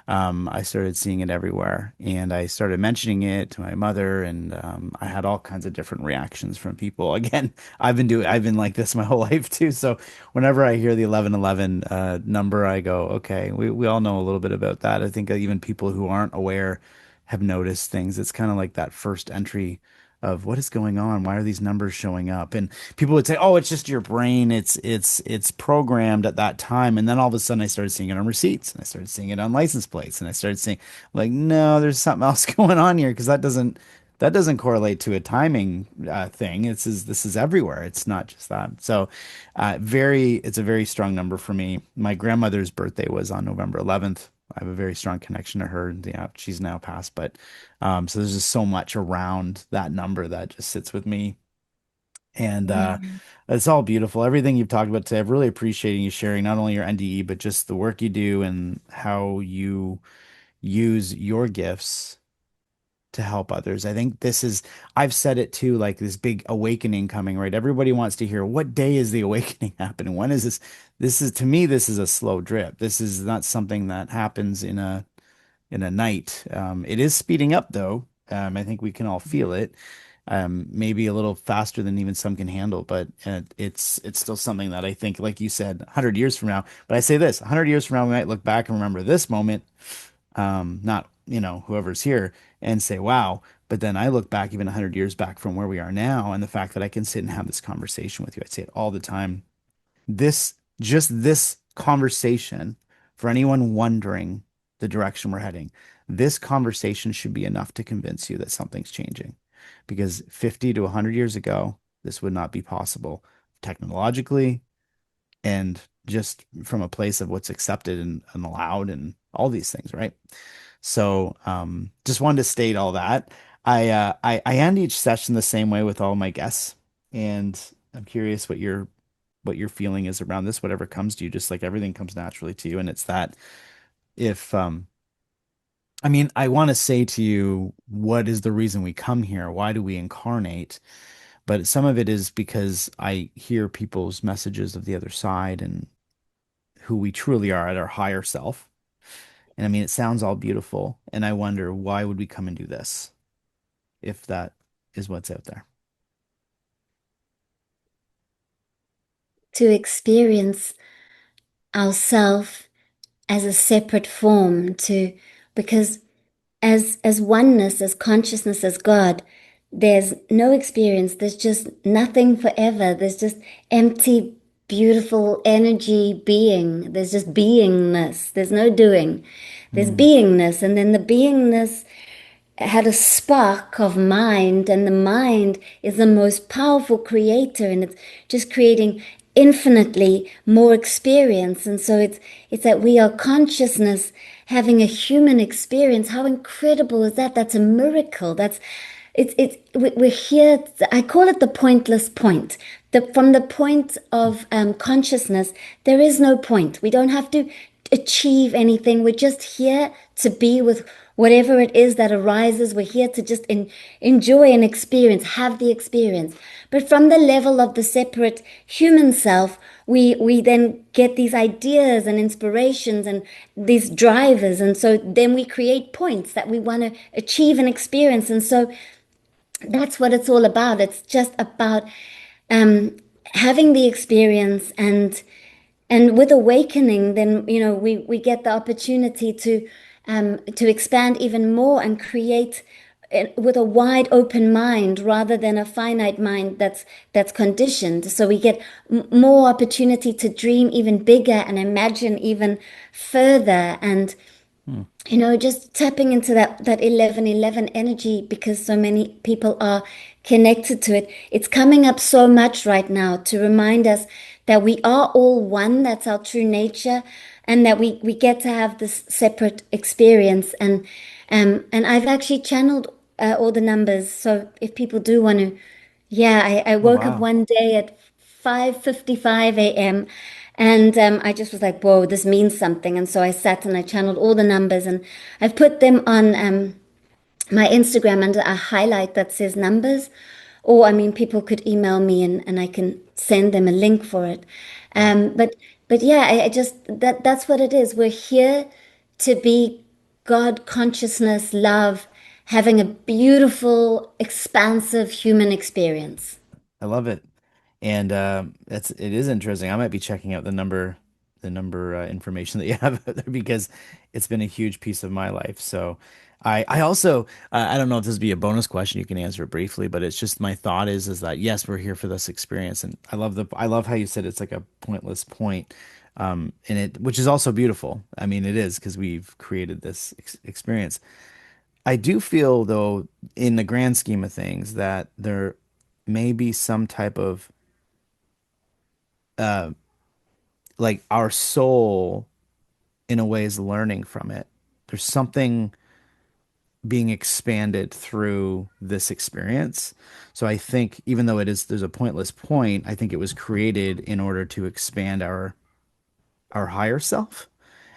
I started seeing it everywhere, and I started mentioning it to my mother, and I had all kinds of different reactions from people. Again, I've been like this my whole life too. So whenever I hear the 1111 number, I go, okay, we all know a little bit about that. I think even people who aren't aware have noticed things. It's kind of like that first entry of what is going on? Why are these numbers showing up? And people would say, "Oh, it's just your brain. It's programmed at that time." And then all of a sudden, I started seeing it on receipts, and I started seeing it on license plates, and I started seeing like, no, there's something else going on here because that doesn't correlate to a timing thing. This is everywhere. It's not just that. So, it's a very strong number for me. My grandmother's birthday was on November 11th. I have a very strong connection to her. Yeah, she's now passed, but so there's just so much around that number that just sits with me, and Yeah. it's all beautiful. Everything you've talked about today, I've really appreciated you sharing not only your NDE, but just the work you do and how you use your gifts to help others. I think I've said it too, like this big awakening coming, right? Everybody wants to hear what day is the awakening happening? When is this? This is, to me, this is a slow drip. This is not something that happens in a night. It is speeding up though. I think we can all feel it. Maybe a little faster than even some can handle, but it's still something that I think, like you said, 100 years from now. But I say this, 100 years from now, we might look back and remember this moment, not, whoever's here, and say, wow. But then I look back even 100 years back from where we are now, and the fact that I can sit and have this conversation with you. I say it all the time. Just this conversation, for anyone wondering the direction we're heading, this conversation should be enough to convince you that something's changing. Because 50 to 100 years ago, this would not be possible technologically and just from a place of what's accepted and allowed and all these things, right? So, just wanted to state all that. I end each session the same way with all my guests, and I'm curious what your feeling is around this, whatever comes to you, just like everything comes naturally to you. And it's that if, I mean, I want to say to you, what is the reason we come here? Why do we incarnate? But some of it is because I hear people's messages of the other side and who we truly are at our higher self. And I mean, it sounds all beautiful. And I wonder, why would we come and do this if that is what's out there? To experience ourself as a separate form, to because as oneness, as consciousness, as God, there's no experience. There's just nothing forever. There's just empty, beautiful energy being. There's just beingness. There's no doing. There's Mm, beingness. And then the beingness had a spark of mind, and the mind is the most powerful creator, and it's just creating infinitely more experience. And so it's that we are consciousness having a human experience. How incredible is that? That's a miracle. We're here. I call it the pointless point. From the point of consciousness, there is no point. We don't have to achieve anything. We're just here to be with whatever it is that arises, we're here to just enjoy and experience, have the experience. But from the level of the separate human self, we then get these ideas and inspirations and these drivers. And so then we create points that we want to achieve and experience. And so that's what it's all about. It's just about um, having the experience, and with awakening, then we get the opportunity to expand even more and create with a wide open mind rather than a finite mind that's conditioned. So we get more opportunity to dream even bigger and imagine even further, and Hmm. just tapping into that 1111 energy, because so many people are connected to it. It's coming up so much right now to remind us that we are all one. That's our true nature, and that we get to have this separate experience. And I've actually channeled all the numbers. So if people do want to, yeah, I Oh, woke up wow. one day at 5:55 a.m. And I just was like, whoa, this means something. And so I sat and I channeled all the numbers, and I've put them on my Instagram under a highlight that says numbers. Or, I mean, people could email me, and I can send them a link for it. Wow. But yeah, I just, that's what it is. We're here to be God consciousness, love, having a beautiful, expansive human experience. I love it. And it is interesting. I might be checking out the number information that you have out there because it's been a huge piece of my life. So I also I don't know if this would be a bonus question. You can answer it briefly, but it's just my thought is that yes, we're here for this experience, and I love how you said it's like a pointless point, in it, which is also beautiful. I mean, it is because we've created this experience. I do feel though, in the grand scheme of things, that there may be some type of uh, like our soul in a way is learning from it. There's something being expanded through this experience. So I think even though there's a pointless point, I think it was created in order to expand our higher self.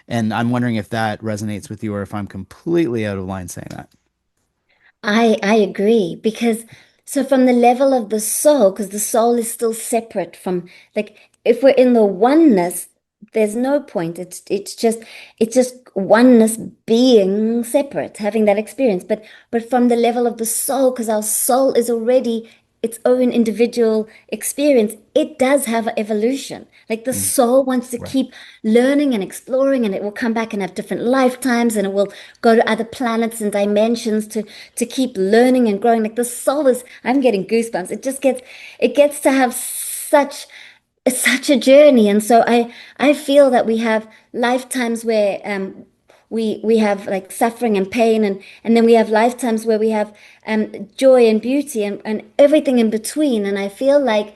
And I'm wondering if that resonates with you or if I'm completely out of line saying that. I agree, because so from the level of the soul, because the soul is still separate from, like, if we're in the oneness, there's no point. It's just oneness being separate, having that experience. But from the level of the soul, because our soul is already its own individual experience, it does have an evolution. Like the Mm, soul wants to right. keep learning and exploring, and it will come back and have different lifetimes, and it will go to other planets and dimensions to keep learning and growing. Like the soul is, I'm getting goosebumps. It gets to have such a journey. And so I feel that we have lifetimes where we have like suffering and pain, and then we have lifetimes where we have joy and beauty, and everything in between. And I feel like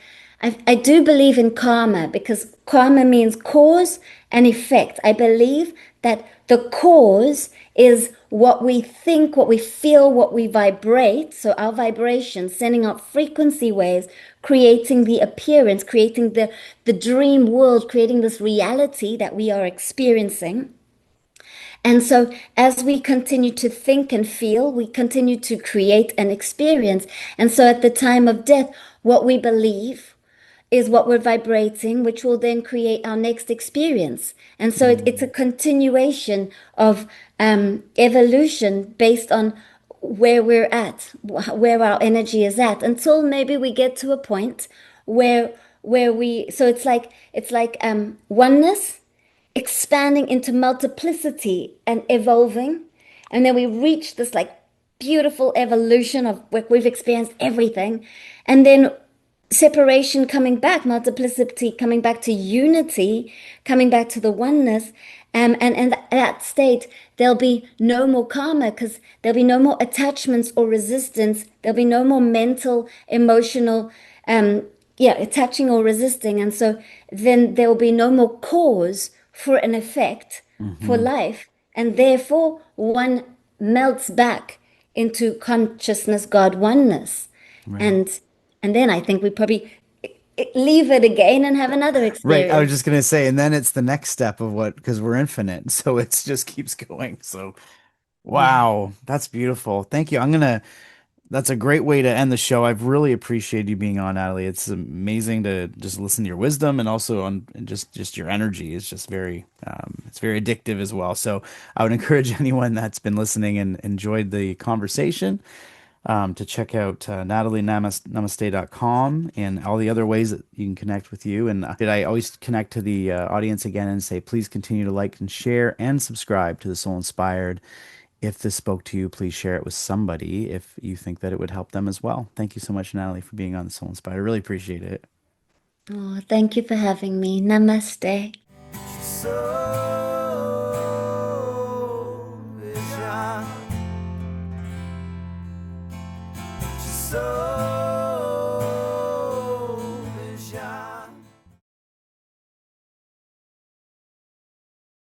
I do believe in karma, because karma means cause and effect. I believe that the cause is what we think, what we feel, what we vibrate. So our vibration, sending out frequency waves, creating the appearance, creating the dream world, creating this reality that we are experiencing. And so, as we continue to think and feel, we continue to create an experience. And so, at the time of death, what we believe is what we're vibrating, which will then create our next experience. And so, it's a Mm, continuation of evolution based on where we're at, where our energy is at, until maybe we get to a point where we. So it's like oneness expanding into multiplicity and evolving. And then we reach this like beautiful evolution of where we've experienced everything. And then separation coming back, multiplicity coming back to unity, coming back to the oneness. And at that state, there'll be no more karma, because there'll be no more attachments or resistance. There'll be no more mental, emotional, um, yeah, attaching or resisting. And so then there will be no more cause for an effect for hmm. life. And therefore, one melts back into consciousness, God oneness. Right. And and then I think we probably leave it again and have another Right. I was experience. just gonna say, and then it's the next step of what, because we're infinite, so it's just keeps going. So Yeah. Wow, that's beautiful. Thank you. That's a great way to end the show. I've really appreciated you being on, Natalie. It's amazing to just listen to your wisdom and also on and just your energy is just it's very addictive as well. So I would encourage anyone that's been listening and enjoyed the conversation to check out natalienamaste.com and all the other ways that you can connect with you. And did I always connect to the audience again and say, please continue to like and share and subscribe to the Soul Inspired. If this spoke to you, please share it with somebody if you think that it would help them as well. Thank you so much, Natalie, for being on the Soul Inspired. I really appreciate it. Oh, thank you for having me. Namaste. So